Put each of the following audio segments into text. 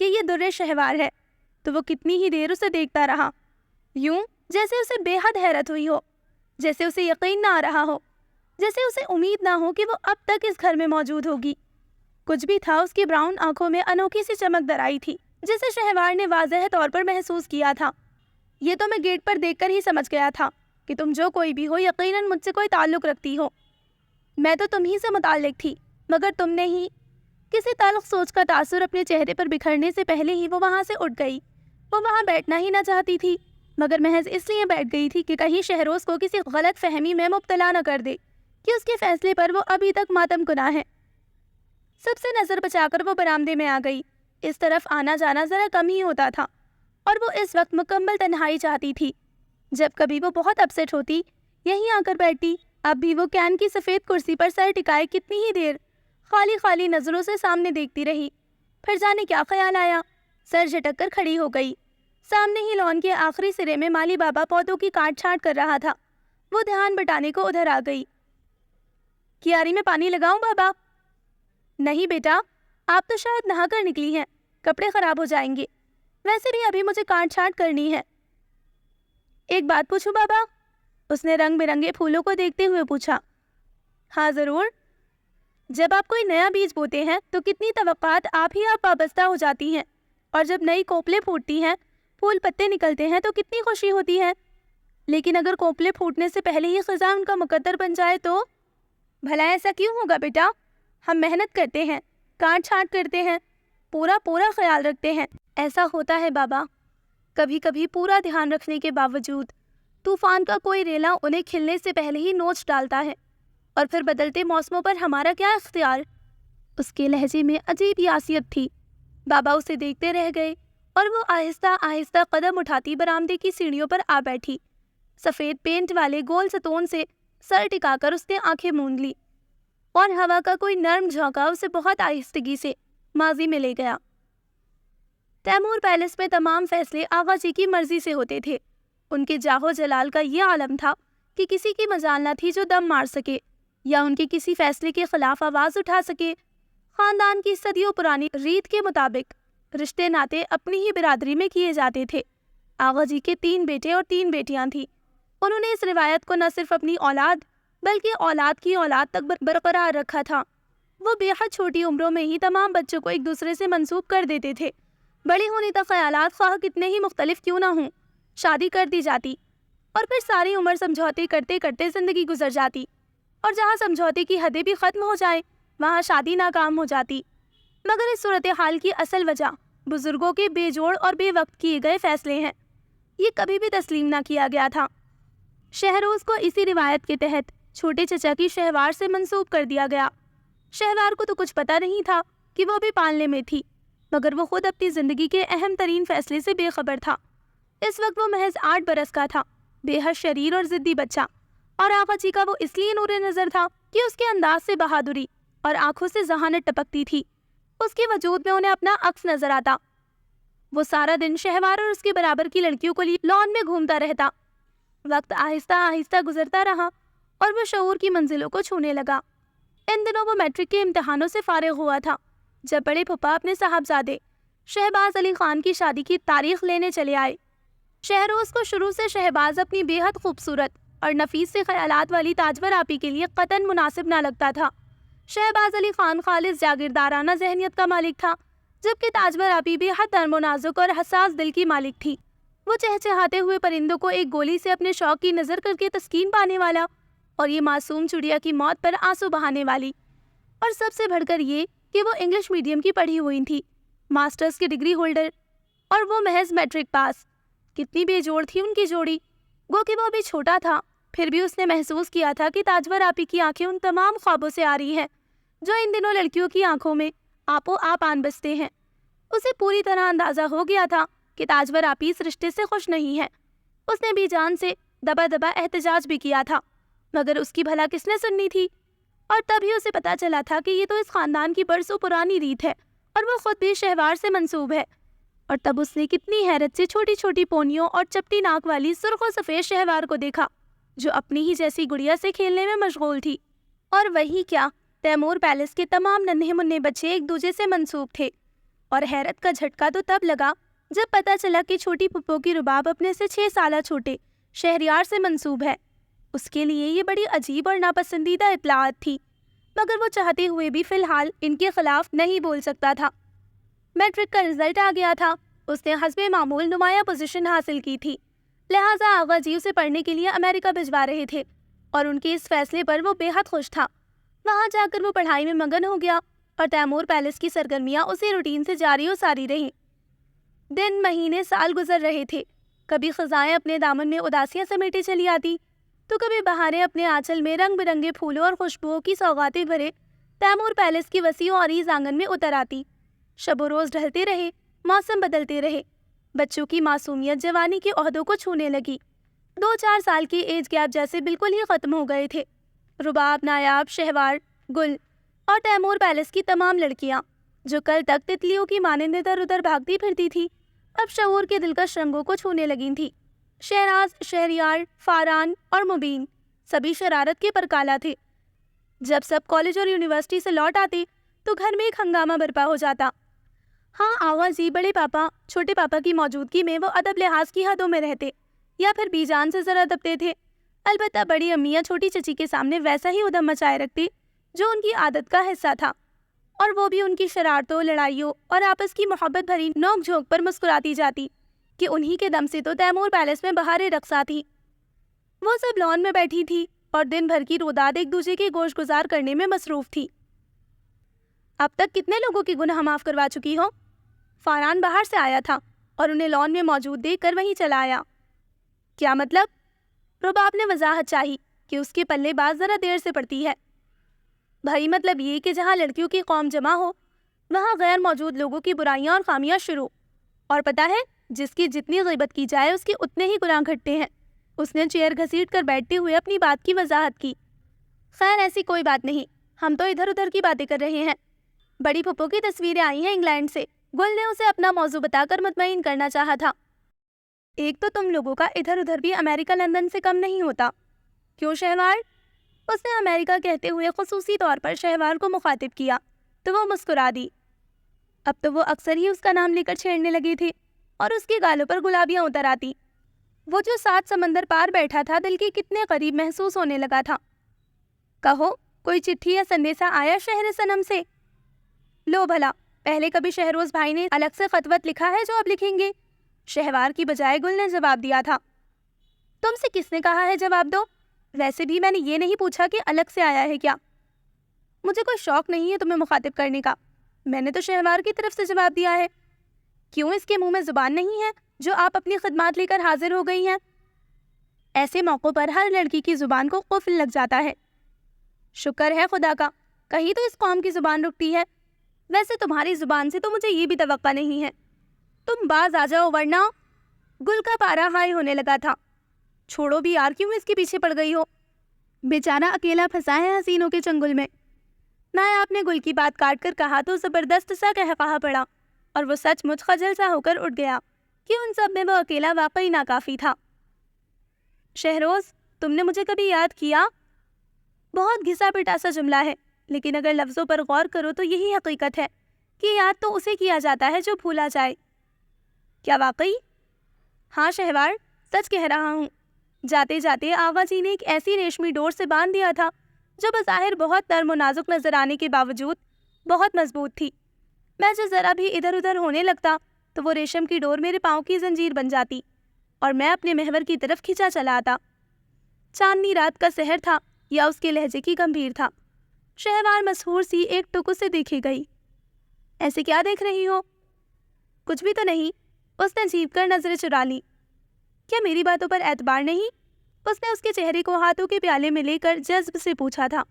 کہ یہ در شہوار ہے تو وہ کتنی ہی دیر اسے دیکھتا رہا، یوں جیسے اسے بے حد حیرت ہوئی ہو، جیسے اسے یقین نہ آ رہا ہو، جیسے اسے امید نہ ہو کہ وہ اب تک اس گھر میں موجود ہوگی۔ کچھ بھی تھا اس کی براؤن آنکھوں میں انوکھی سی چمک در آئی تھی جسے شہوار نے واضح طور پر محسوس کیا تھا۔ یہ تو میں گیٹ پر دیکھ کر ہی سمجھ گیا تھا کہ تم جو کوئی بھی ہو یقیناً مجھ سے کوئی تعلق رکھتی ہو۔ میں تو تم ہی سے متعلق تھی، مگر تم نے ہی… کسی تلخ سوچ کا تاثر اپنے چہرے پر بکھرنے سے پہلے ہی وہ وہاں سے اٹھ گئی۔ وہ وہاں بیٹھنا ہی نہ چاہتی تھی، مگر محض اس لیے بیٹھ گئی تھی کہ کہیں شہروز کو کسی غلط فہمی میں مبتلا نہ کر دے کہ اس کے فیصلے پر وہ ابھی تک ماتم کناں ہے۔ سب سے نظر بچا کر وہ برآمدے میں آ گئی۔ اس طرف آنا جانا ذرا کم ہی ہوتا تھا اور وہ اس وقت مکمل تنہائی چاہتی تھی۔ جب کبھی وہ بہت اپسیٹ ہوتی یہیں آ کر بیٹھتی۔ اب بھی وہ کین کی سفید کرسی پر سر ٹکائے کتنی ہی دیر خالی خالی نظروں سے سامنے دیکھتی رہی۔ پھر جانے کیا خیال آیا، سر جھٹک کر کھڑی ہو گئی۔ سامنے ہی لان کے آخری سرے میں مالی بابا پودوں کی کاٹ چھانٹ کر رہا تھا۔ وہ دھیان بٹانے کو ادھر آ گئی۔ کیاری میں پانی لگاؤں بابا؟ نہیں بیٹا، آپ تو شاید نہا کر نکلی ہیں، کپڑے خراب ہو جائیں گے، ویسے بھی ابھی مجھے کاٹ چھانٹ کرنی ہے۔ ایک بات پوچھوں بابا؟ اس نے رنگ برنگے پھولوں کو دیکھتے ہوئے پوچھا۔ ہاں ضرور۔ جب آپ کوئی نیا بیج بوتے ہیں تو کتنی توقعات آپ وابستہ ہو جاتی ہیں، اور جب نئی کوپلیں پھوٹتی ہیں، پھول پتے نکلتے ہیں تو کتنی خوشی ہوتی ہے۔ لیکن اگر کوپلیں پھوٹنے سے پہلے ہی خزاں ان کا مقدر بن جائے تو… بھلا ایسا کیوں ہوگا بیٹا؟ ہم محنت کرتے ہیں، کاٹ چھانٹ کرتے ہیں، پورا خیال رکھتے ہیں۔ ایسا ہوتا ہے بابا، کبھی کبھی پورا دھیان رکھنے کے باوجود طوفان کا کوئی ریلا انہیں کھلنے سے پہلے ہی نوچ ڈالتا ہے، اور پھر بدلتے موسموں پر ہمارا کیا اختیار۔ اس کے لہجے میں عجیب یاسیت تھی۔ بابا اسے دیکھتے رہ گئے اور وہ آہستہ آہستہ قدم اٹھاتی برآمدے کی سیڑھیوں پر آ بیٹھی۔ سفید پینٹ والے گول ستون سے سر ٹکا کر اس نے آنکھیں موند لی، اور ہوا کا کوئی نرم جھونکا اسے بہت آہستگی سے ماضی میں لے گیا۔ تیمور پیلس میں تمام فیصلے آغا جی کی مرضی سے ہوتے تھے۔ ان کے جاہو جلال کا یہ عالم تھا کہ کسی کی مجال نہ تھی جو دم مار سکے یا ان کے کسی فیصلے کے خلاف آواز اٹھا سکے۔ خاندان کی صدیوں پرانی ریت کے مطابق رشتے ناتے اپنی ہی برادری میں کیے جاتے تھے۔ آغا جی کے 3 بیٹے اور 3 بیٹیاں تھیں۔ انہوں نے اس روایت کو نہ صرف اپنی اولاد بلکہ اولاد کی اولاد تک برقرار رکھا تھا۔ وہ بے حد چھوٹی عمروں میں ہی تمام بچوں کو ایک دوسرے سے منسوب کر دیتے تھے۔ بڑے ہونے تک خیالات خواہ کتنے ہی مختلف کیوں نہ ہوں، شادی کر دی جاتی، اور پھر ساری عمر سمجھوتے کرتے کرتے زندگی گزر جاتی، اور جہاں سمجھوتے کی حدیں بھی ختم ہو جائیں وہاں شادی ناکام ہو جاتی۔ مگر اس صورتحال کی اصل وجہ بزرگوں کے بے جوڑ اور بے وقت کیے گئے فیصلے ہیں۔ یہ کبھی بھی تسلیم نہ کیا گیا تھا۔ شہروز کو اسی روایت کے تحت چھوٹے چچا کی شہوار سے منسوب کر دیا گیا۔ شہوار کو تو کچھ پتہ نہیں تھا کہ وہ بھی پالنے میں تھی، مگر وہ خود اپنی زندگی کے اہم ترین فیصلے سے بے خبر تھا۔ اس وقت وہ محض 8 برس کا تھا، بے حد شریر اور ضدی بچہ، اور آقا جی کا وہ اس لیے نور نظر تھا کہ اس کے انداز سے بہادری اور آنکھوں سے ذہانت ٹپکتی تھی۔ اس کے وجود میں انہیں اپنا عکس نظر آتا۔ وہ سارا دن شہوار اور اس کے برابر کی لڑکیوں کو لیے لان میں گھومتا رہتا۔ وقت آہستہ آہستہ گزرتا رہا اور وہ شعور کی منزلوں کو چھونے لگا۔ ان دنوں وہ میٹرک کے امتحانوں سے فارغ ہوا تھا جب بڑے پھپھا اپنے صاحبزادے شہباز علی خان کی شادی کی تاریخ لینے چلے آئے۔ شہروز کو شروع سے شہباز اپنی بے حد خوبصورت اور نفیس سے خیالات والی تاجور آپی کے لیے قطعاً مناسب نہ لگتا تھا۔ شہباز علی خان خالص جاگیردارانہ ذہنیت کا مالک تھا، جبکہ تاجور آپی بے حد نرم و نازک اور حساس دل کی مالک تھی۔ وہ چہچہاتے ہوئے پرندوں کو ایک گولی سے اپنے شوق کی نظر کر کے تسکین پانے والا، اور یہ معصوم چڑیا کی موت پر آنسو بہانے والی، اور سب سے بڑھ کر یہ کہ وہ انگلش میڈیم کی پڑھی ہوئی تھی، ماسٹرز کی ڈگری ہولڈر، اور وہ محض میٹرک پاس۔ کتنی بے جوڑ تھی ان کی جوڑی۔ گو کہ وہ ابھی چھوٹا تھا، پھر بھی اس نے محسوس کیا تھا کہ تاجور آپی کی آنکھیں ان تمام خوابوں سے آ رہی ہیں جو ان دنوں لڑکیوں کی آنکھوں میں آپ و آپ آن بستے ہیں۔ اسے پوری طرح اندازہ ہو گیا تھا کہ تاجور آپی اس رشتے سے خوش نہیں ہے۔ اس نے بھی جان سے دبا دبا احتجاج بھی کیا تھا، مگر اس کی بھلا کس نے سننی تھی؟ اور تبھی اسے پتا چلا تھا کہ یہ تو اس خاندان کی برسوں پرانی ریت ہے، اور وہ خود بھی شہوار سے منسوب ہے۔ اور تب اس نے کتنی حیرت سے چھوٹی چھوٹی پونیوں اور چپٹی ناک والی سرخ و سفید شہوار کو دیکھا جو اپنی ہی جیسی گڑیا سے کھیلنے میں مشغول تھی۔ اور وہی کیا، تیمور پیلس کے تمام ننھے منھے بچے ایک دوسرے سے منسوب تھے۔ اور حیرت کا جھٹکا تو تب لگا جب پتہ چلا کہ چھوٹی پھپھو کی رباب اپنے سے 6 سالہ چھوٹے شہریار سے منسوب ہے۔ اس کے لیے یہ بڑی عجیب اور ناپسندیدہ اطلاعات تھی، مگر وہ چاہتے ہوئے بھی فی الحال ان کے خلاف نہیں بول سکتا تھا۔ میٹرک کا رزلٹ آ گیا تھا۔ اس نے حسب معمول نمایاں پوزیشن حاصل کی تھی، لہٰذا آغا جی اسے پڑھنے کے لیے امریکہ بھجوا رہے تھے اور ان کے اس فیصلے پر وہ بے حد خوش تھا۔ وہاں جا کر وہ پڑھائی میں مگن ہو گیا اور تیمور پیلس کی سرگرمیاں اسی روٹین سے جاری و ساری رہیں۔ دن، مہینے، سال گزر رہے تھے۔ کبھی خزائیں اپنے دامن میں اداسیاں سمیٹے چلی آتی تو کبھی بہاریں اپنے آنچل میں رنگ برنگے پھولوں اور خوشبوؤں کی سوغاتیں بھرے تیمور پیلس کی وسیع و عریض آنگن میں اتر آتی۔ شب و روز ڈھلتے رہے، موسم بدلتے رہے، بچوں کی معصومیت جوانی کے عہدوں کو چھونے لگی۔ 2-4 سال کے ایج گیپ جیسے بالکل ہی ختم ہو گئے تھے۔ رباب، نایاب، شہوار، گل اور تیمور پیلس کی تمام لڑکیاں جو کل تک تتلیوں کی مانند ادھر ادھر بھاگتی پھرتی تھی، اب شعور کے دلکش رنگوں کو چھونے لگی تھی۔ شہراز، شہریار، فاران اور مبین سبھی شرارت کے پرکالا تھے۔ جب سب کالج اور یونیورسٹی سے لوٹ آتے تو گھر میں ایک ہنگامہ برپا ہو جاتا۔ ہاں، آغا جی بڑے پاپا، چھوٹے پاپا کی موجودگی میں وہ ادب لحاظ کی حدوں میں رہتے یا پھر بی جان سے ذرا دبتے تھے۔ البتہ بڑی امیاں چھوٹی چچی کے سامنے ویسا ہی ادب مچائے رکھتی جو ان کی عادت کا حصہ تھا، اور وہ بھی ان کی شرارتوں، لڑائیوں اور آپس کی محبت بھری نوک جھونک پر مسکراتی جاتی کہ انہی کے دم سے تو تیمور پیلس میں بہاریں رقصا تھی۔ وہ سب لان میں بیٹھی تھی اور دن بھر کی روداد ایک دوسرے کے گوش گزار کرنے میں مصروف تھی۔ اب تک کتنے لوگوں کی گناہ معاف کروا چکی ہو؟ فاران باہر سے آیا تھا اور انہیں لان میں موجود دیکھ کر وہیں چلا آیا۔ کیا مطلب؟ رباب نے وضاحت چاہی کہ اس کے پلے باز ذرا دیر سے پڑتی ہے۔ بھائی مطلب یہ کہ جہاں لڑکیوں کی قوم جمع ہو وہاں غیر موجود لوگوں کی برائیاں اور خامیاں شروع، اور پتہ ہے جس کی جتنی غیبت کی جائے اس کے اتنے ہی گناہ گھٹتے ہیں۔ اس نے چیئر گھسیٹ کر بیٹھتے ہوئے اپنی بات کی وضاحت کی۔ خیر ایسی کوئی بات نہیں، ہم تو ادھر ادھر کی باتیں کر رہے ہیں۔ بڑی پھپھو کی تصویریں آئی ہیں انگلینڈ سے۔ گل نے اسے اپنا موضوع بتا کر مطمئن کرنا چاہا تھا۔ ایک تو تم لوگوں کا ادھر ادھر بھی امریکہ لندن سے کم نہیں ہوتا۔ کیوں شہوار؟ اس نے امریکہ کہتے ہوئے خصوصی طور پر شہوار کو مخاطب کیا تو وہ مسکرا دی۔ اب تو وہ اکثر ہی اس کا نام لے کر چھیڑنے لگی تھی اور اس کے گالوں پر گلابیاں اتر آتی۔ وہ جو 7 سمندر پار بیٹھا تھا دل کے کتنے قریب محسوس ہونے لگا تھا۔ کہو، کوئی چٹھی یا سندیسہ آیا شہر صنم سے؟ لو بھلا، پہلے کبھی شہروز بھائی نے الگ سے خطوط لکھا ہے جو اب لکھیں گے؟ شہوار کی بجائے گل نے جواب دیا تھا۔ تم سے کس نے کہا ہے جواب دو؟ ویسے بھی میں نے یہ نہیں پوچھا کہ الگ سے آیا ہے کیا۔ مجھے کوئی شوق نہیں ہے تمہیں مخاطب کرنے کا، میں نے تو شہوار کی طرف سے جواب دیا ہے۔ کیوں اس کے منہ میں زبان نہیں ہے جو آپ اپنی خدمات لے کر حاضر ہو گئی ہیں؟ ایسے موقعوں پر ہر لڑکی کی زبان کو قفل لگ جاتا ہے۔ شکر ہے خدا کا، کہیں تو اس قوم کی زبان رکتی ہے۔ ویسے تمہاری زبان سے تو مجھے یہ بھی توقع نہیں ہے۔ تم باز آ جاؤ ورنہ۔ گل کا پارا ہائی ہونے لگا تھا۔ چھوڑو بھی یار، کیوں اس کے پیچھے پڑ گئی ہو؟ بیچارہ اکیلا پھنسا ہے حسینوں کے چنگل میں۔ نایاب نے گل کی بات کاٹ کر کہا تو زبردست سا قہقہا پڑا اور وہ سچ مچ خجل سا ہو کر اٹھ گیا کہ ان سب میں وہ اکیلا واقعی ناکافی تھا۔ شہروز، تم نے مجھے کبھی یاد کیا؟ بہت گھسا پٹا سا جملہ ہے، لیکن اگر لفظوں پر غور کرو تو یہی حقیقت ہے کہ یاد تو اسے کیا جاتا ہے جو بھولا جائے۔ کیا واقعی؟ ہاں شہوار، سچ کہہ رہا ہوں۔ جاتے جاتے آغا جی نے ایک ایسی ریشمی ڈور سے باندھ دیا تھا جو بظاہر بہت نرم و نازک نظر آنے کے باوجود بہت مضبوط تھی۔ میں جو ذرا بھی ادھر ادھر ہونے لگتا تو وہ ریشم کی ڈور میرے پاؤں کی زنجیر بن جاتی اور میں اپنے محور کی طرف کھینچا چلا آتا۔ چاندنی رات کا سحر تھا یا اس کے لہجے کی گمبھیر تھا؟ شہوار مسحور سی ایک ٹک اسے دیکھے گئی۔ ایسے کیا دیکھ رہی ہو؟ کچھ بھی تو نہیں، اس نے جھیپ کر نظریں چرا لی۔ کیا میری باتوں پر اعتبار نہیں؟ اس نے اس کے چہرے کو ہاتھوں کے پیالے میں لے کر جذب سے پوچھا تھا۔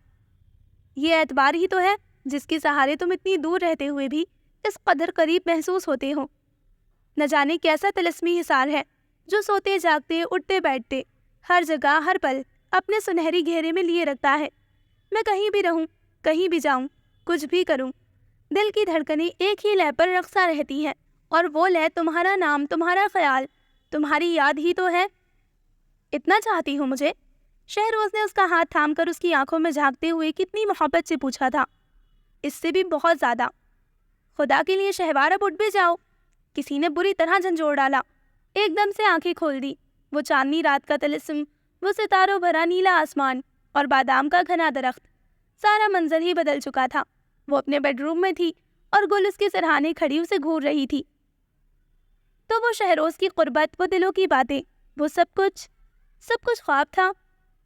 یہ اعتبار ہی تو ہے جس کے سہارے تم اتنی دور رہتے ہوئے بھی اس قدر قریب محسوس ہوتے ہو۔ نہ جانے کیسا طلسمی حصار ہے جو سوتے جاگتے اٹھتے بیٹھتے ہر جگہ ہر پل اپنے سنہری گھیرے میں لیے رکھتا ہے۔ میں کہیں بھی رہوں، کہیں بھی جاؤں، کچھ بھی کروں، دل کی دھڑکنیں ایک ہی لے پر رقصا رہتی ہیں، اور وہ لے تمہارا نام، تمہارا خیال، تمہاری یاد ہی تو ہے۔ اتنا چاہتی ہو مجھے؟ شہروز نے اس کا ہاتھ تھام کر اس کی آنکھوں میں جھانکتے ہوئے کتنی محبت سے پوچھا تھا۔ اس سے بھی بہت زیادہ۔ خدا کے لیے شہوار اب اٹھ بھی جاؤ۔ کسی نے بری طرح جھنجھوڑ ڈالا۔ ایک دم سے آنکھیں کھول دی۔ وہ چاندنی رات کا طلسم، وہ ستاروں بھرا نیلا آسمان اور بادام کا گھنا درخت، سارا منظر ہی بدل چکا تھا۔ وہ اپنے بیڈ روم میں تھی اور گل اس کے سرہانے کھڑی اسے گھور رہی تھی۔ تو وہ شہروز کی قربت، وہ دلوں کی باتیں، وہ سب کچھ خواب تھا۔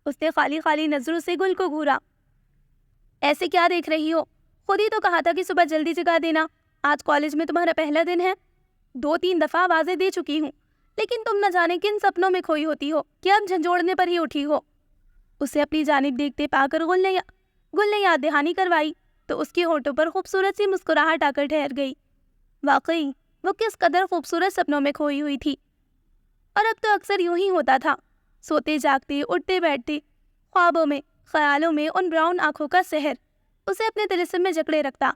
اس نے خالی خالی نظروں سے گل کو گھورا۔ ایسے کیا دیکھ رہی ہو؟ خود ہی تو کہا تھا کہ صبح جلدی جگا دینا، آج کالج میں تمہارا پہلا دن ہے۔ 2-3 دفعہ آوازیں دے چکی ہوں، لیکن تم نہ جانے کن سپنوں میں کھوئی ہوتی ہو کہ اب جھنجھوڑنے پر ہی اٹھی ہو۔ اسے اپنی جانب دیکھتے پا کر گل نے یاد دہانی کروائی تو اس کے ہونٹوں پر خوبصورت سی مسکراہٹ آ کر ٹھہر گئی۔ واقعی وہ کس قدر خوبصورت سپنوں میں کھوئی ہوئی تھی۔ اور اب تو اکثر یوں ہی ہوتا تھا، سوتے جاگتے، اٹھتے بیٹھتے، خوابوں میں، خیالوں میں ان براؤن آنکھوں کا سحر اسے اپنے طلسم میں جکڑے رکھتا۔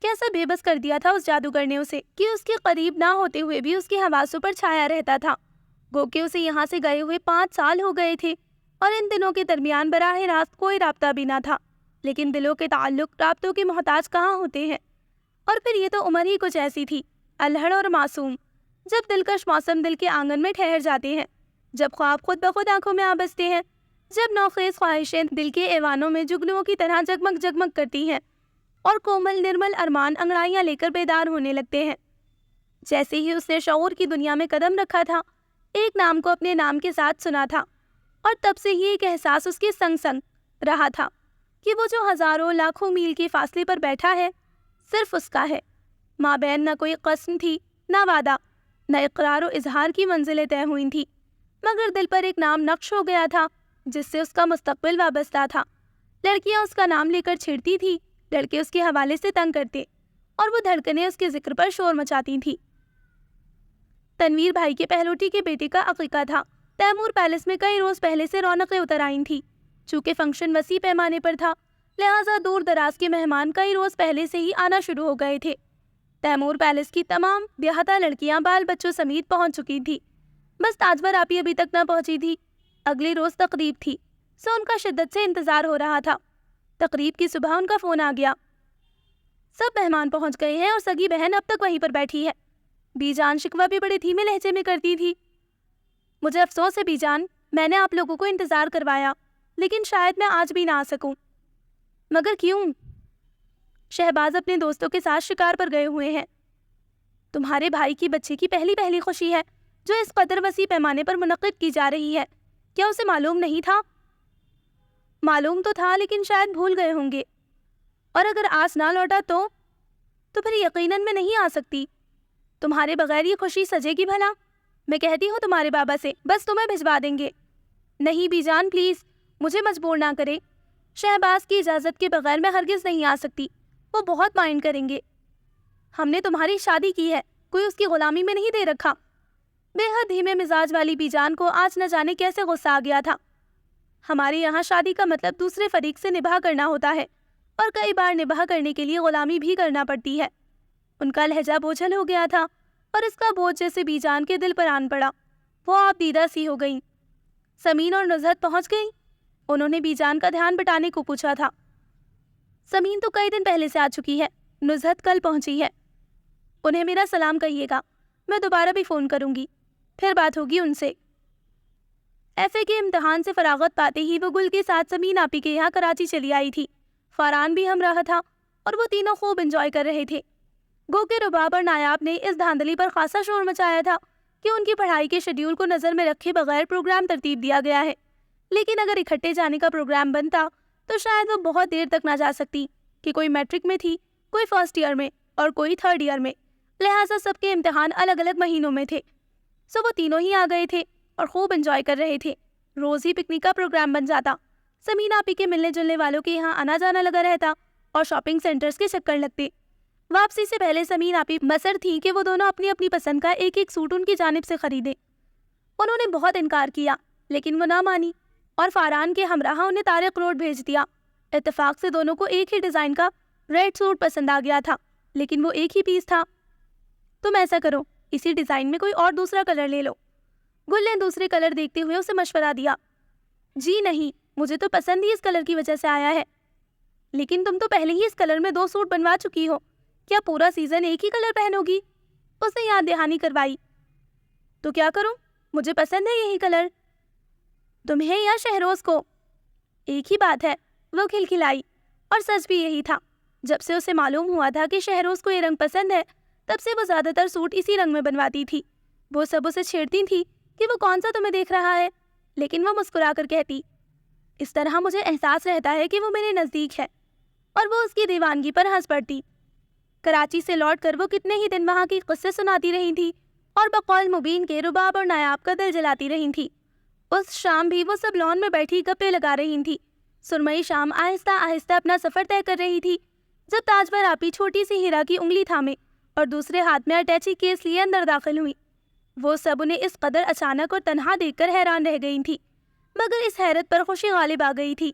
کیسا بے بس کر دیا تھا اس جادوگر نے اسے کہ اس کے قریب نہ ہوتے ہوئے بھی اس کے حواسوں پر چھایا رہتا تھا۔ گو کہ اسے یہاں سے گئے ہوئے 5 سال ہو گئے تھے اور ان دنوں کے درمیان براہ راست کوئی رابطہ بھی نہ تھا، لیکن دلوں کے تعلق رابطوں کے محتاج کہاں ہوتے ہیں۔ اور پھر یہ تو عمر ہی کچھ ایسی تھی، الہڑ اور معصوم، جب دلکش موسم دل کے آنگن میں ٹھہر جاتے ہیں، جب خواب خود بخود آنکھوں میں آ بستے ہیں، جب نوخیز خواہشیں دل کے ایوانوں میں جگنوں کی طرح جگمگ کرتی ہیں اور کومل نرمل ارمان انگڑائیاں لے کر بیدار ہونے لگتے ہیں۔ جیسے ہی اس نے شعور کی دنیا میں قدم رکھا تھا، ایک نام کو اپنے نام کے ساتھ سنا تھا، اور تب سے ہی ایک احساس اس کے سنگ رہا تھا کہ وہ جو ہزاروں لاکھوں میل کے فاصلے پر بیٹھا ہے، صرف اس کا ہے۔ مابین نہ کوئی قسم تھی، نہ وعدہ، نہ اقرار و اظہار کی منزلیں طے ہوئی تھی، مگر دل پر ایک نام نقش ہو گیا تھا جس سے اس کا مستقبل وابستہ تھا۔ لڑکیاں اس کا نام لے کر چھڑتی تھی، لڑکے اس کے حوالے سے تنگ کرتے، اور وہ دھڑکنیں اس کے ذکر پر شور مچاتی تھی۔ تنویر بھائی کے پہلوٹی کے بیٹے کا عقیقہ تھا۔ تیمور پیلس میں کئی روز پہلے سے رونقیں اتر آئی تھیں۔ چونکہ فنکشن وسیع پیمانے پر تھا، لہٰذا دور دراز کے مہمان کئی روز پہلے سے ہی آنا شروع ہو گئے تھے۔ تیمور پیلس کی تمام دیہاتہ لڑکیاں بال بچوں سمیت پہنچ چکی تھی، بس تاجور آپی ابھی تک نہ پہنچی تھی۔ اگلی روز تقریب تھی، سو ان کا شدت سے انتظار ہو رہا تھا۔ تقریب کی صبح ان کا فون آ گیا، سب مہمان پہنچ گئے ہیں اور سگی بہن اب تک وہیں پر بیٹھی ہے۔ بی جان شکوہ بھی بڑے دھیمے لہجے میں کرتی تھی۔ مجھے افسوس ہے بی جان، میں نے آپ لوگوں کو انتظار کروایا، لیکن شاید میں آج بھی نہ آ سکوں۔ مگر کیوں؟ شہباز اپنے دوستوں کے ساتھ شکار پر گئے ہوئے ہیں۔ تمہارے بھائی کی بچے کی پہلی خوشی ہے جو اس قدر وسیع پیمانے پر منعقد کی جا رہی ہے۔ کیا اسے معلوم نہیں تھا؟ معلوم تو تھا، لیکن شاید بھول گئے ہوں گے، اور اگر آس نہ لوٹا تو پھر یقیناً میں نہیں آ سکتی۔ تمہارے بغیر یہ خوشی سجے گی بھلا؟ میں کہتی ہوں تمہارے بابا سے، بس تمہیں بھجوا دیں گے۔ نہیں بی جان پلیز، مجھے مجبور نہ کرے۔ شہباز کی اجازت کے بغیر میں ہرگز نہیں آ سکتی، وہ بہت مائنڈ کریں گے۔ ہم نے تمہاری شادی کی ہے، کوئی اس کی غلامی میں نہیں دے رکھا۔ بے حد دھیمے مزاج والی بی جان کو آج نہ جانے کیسے غصہ آ گیا تھا۔ ہمارے یہاں شادی کا مطلب دوسرے فریق سے نباہ کرنا ہوتا ہے، اور کئی بار نباہ کرنے کے لیے غلامی بھی کرنا پڑتی ہے۔ ان کا لہجہ بوجھل ہو گیا تھا، اور اس کا بوجھ جیسے بی جان کے دل پر آن پڑا۔ وہ آپ دیدہ سی ہو گئیں۔ سمین اور نزہت پہنچ گئیں؟ انہوں نے بی جان کا دھیان بٹانے کو پوچھا تھا۔ سمین تو کئی دن پہلے سے آ چکی ہے، نزہت کل پہنچی ہے۔ انہیں میرا سلام کہیے گا، میں دوبارہ بھی فون کروں گی، پھر بات ہوگی ان سے۔ ایف اے کے امتحان سے فراغت پاتے ہی وہ گل کے ساتھ سمین آپی کے یہاں کراچی چلی آئی تھی۔ فاران بھی ہمراہ تھا، اور وہ تینوں خوب انجوائے کر رہے تھے۔ گو کہ رباب اور نایاب نے اس دھاندلی پر خاصا شور مچایا تھا کہ ان کی پڑھائی کے شیڈیول کو نظر میں رکھے بغیر پروگرام ترتیب دیا گیا ہے، لیکن اگر اکٹھے جانے کا پروگرام بنتا تو شاید وہ بہت دیر تک نہ جا سکتی، کہ کوئی میٹرک میں تھی، کوئی فرسٹ ایئر میں اور کوئی تھرڈ ایئر میں، لہٰذا سب کے امتحان الگ الگ مہینوں میں تھے۔ سو وہ تینوں ہی آ گئے تھے اور خوب انجوائے کر رہے تھے۔ روز ہی پکنک کا پروگرام بن جاتا، سمین آپی کے ملنے جلنے والوں کے یہاں آنا جانا لگا رہتا اور شاپنگ سینٹرز کے چکر لگتے۔ واپسی سے پہلے سمین آپی مصر تھی کہ وہ دونوں اپنی اپنی پسند کا ایک ایک سوٹ ان کی جانب سے خریدیں۔ انہوں نے بہت انکار کیا، لیکن وہ نہ مانی، اور فاران کے ہمراہ انہیں طارق روڈ بھیج دیا۔ اتفاق سے دونوں کو ایک ہی ڈیزائن کا ریڈ سوٹ پسند آ گیا تھا، لیکن وہ ایک ہی پیس تھا۔ تم ایسا کرو، اسی ڈیزائن میں کوئی اور دوسرا کلر لے لو۔ گل نے دوسرے کلر دیکھتے ہوئے اسے مشورہ دیا۔ جی نہیں، مجھے تو پسند ہی اس کلر کی وجہ سے آیا ہے۔ لیکن تم تو پہلے ہی اس کلر میں 2 سوٹ بنوا چکی ہو، کیا پورا سیزن ایک ہی کلر پہنوگی؟ اسے یاد دہانی کروائی۔ تو کیا کروں؟ مجھے پسند ہے یہی کلر۔ تمہیں یا شہروز کو؟ ایک ہی بات ہے، وہ کھلکھلائی۔ اور سچ بھی یہی تھا۔ جب سے اسے معلوم ہوا تھا کہ شہروز کو یہ رنگ پسند ہے، تب سے وہ زیادہ تر سوٹ اسی رنگ میں بنواتی تھی۔ وہ سب اسے چھیڑتی تھی کہ وہ کون سا تمہیں دیکھ رہا ہے، لیکن وہ مسکرا کر کہتی، اس طرح مجھے احساس رہتا ہے کہ وہ میرے نزدیک ہے، اور وہ اس کی دیوانگی پر ہنس پڑتی۔ کراچی سے لوٹ کر وہ کتنے ہی دن وہاں کی قصے سناتی رہی تھی اور بقول مبین کے رباب اور نایاب کا دل جلاتی رہی تھی۔ اس شام بھی وہ سب لان میں بیٹھی گپے لگا رہی تھی۔ سرمئی شام آہستہ آہستہ اپنا سفر طے کر رہی تھی جب تاجور آپی چھوٹی سی ہیرا کی انگلی تھامے اور دوسرے ہاتھ میں اٹیچی کیس لیے اندر داخل ہوئی۔ وہ سب انہیں اس قدر اچانک اور تنہا دیکھ کر حیران رہ گئی تھی، مگر اس حیرت پر خوشی غالب آ گئی تھی۔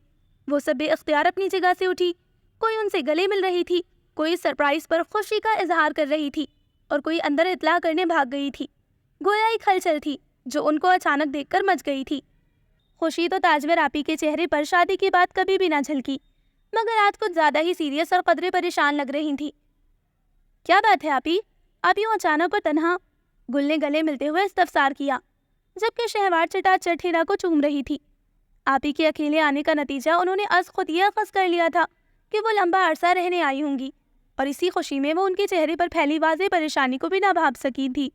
وہ سب بے اختیار اپنی جگہ سے اٹھی، کوئی ان سے گلے مل رہی تھی، کوئی سرپرائز پر خوشی کا اظہار کر رہی تھی، اور کوئی اندر اطلاع کرنے بھاگ گئی تھی۔ گویا ایک ہلچل تھی جو ان کو اچانک دیکھ کر مچ گئی تھی۔ خوشی تو تاجور آپی کے چہرے پر شادی کی بات کبھی بھی نہ جھلکی، مگر آج کچھ زیادہ ہی سیریس اور قدرے پریشان لگ رہی تھی۔ کیا بات ہے آپی؟ آپ یوں اچانک اور تنہا؟ گل نے گلے ملتے ہوئے استفسار کیا، جبکہ شہوار چٹا چٹ ہیرا کو چوم رہی تھی۔ آپی کے اکیلے آنے کا نتیجہ انہوں نے از خود یہ اخذ کر لیا تھا کہ وہ لمبا عرصہ رہنے آئی ہوں گی، اور اسی خوشی میں وہ ان کے چہرے پر پھیلی واضح پریشانی کو بھی نہ بھاپ سکی تھی۔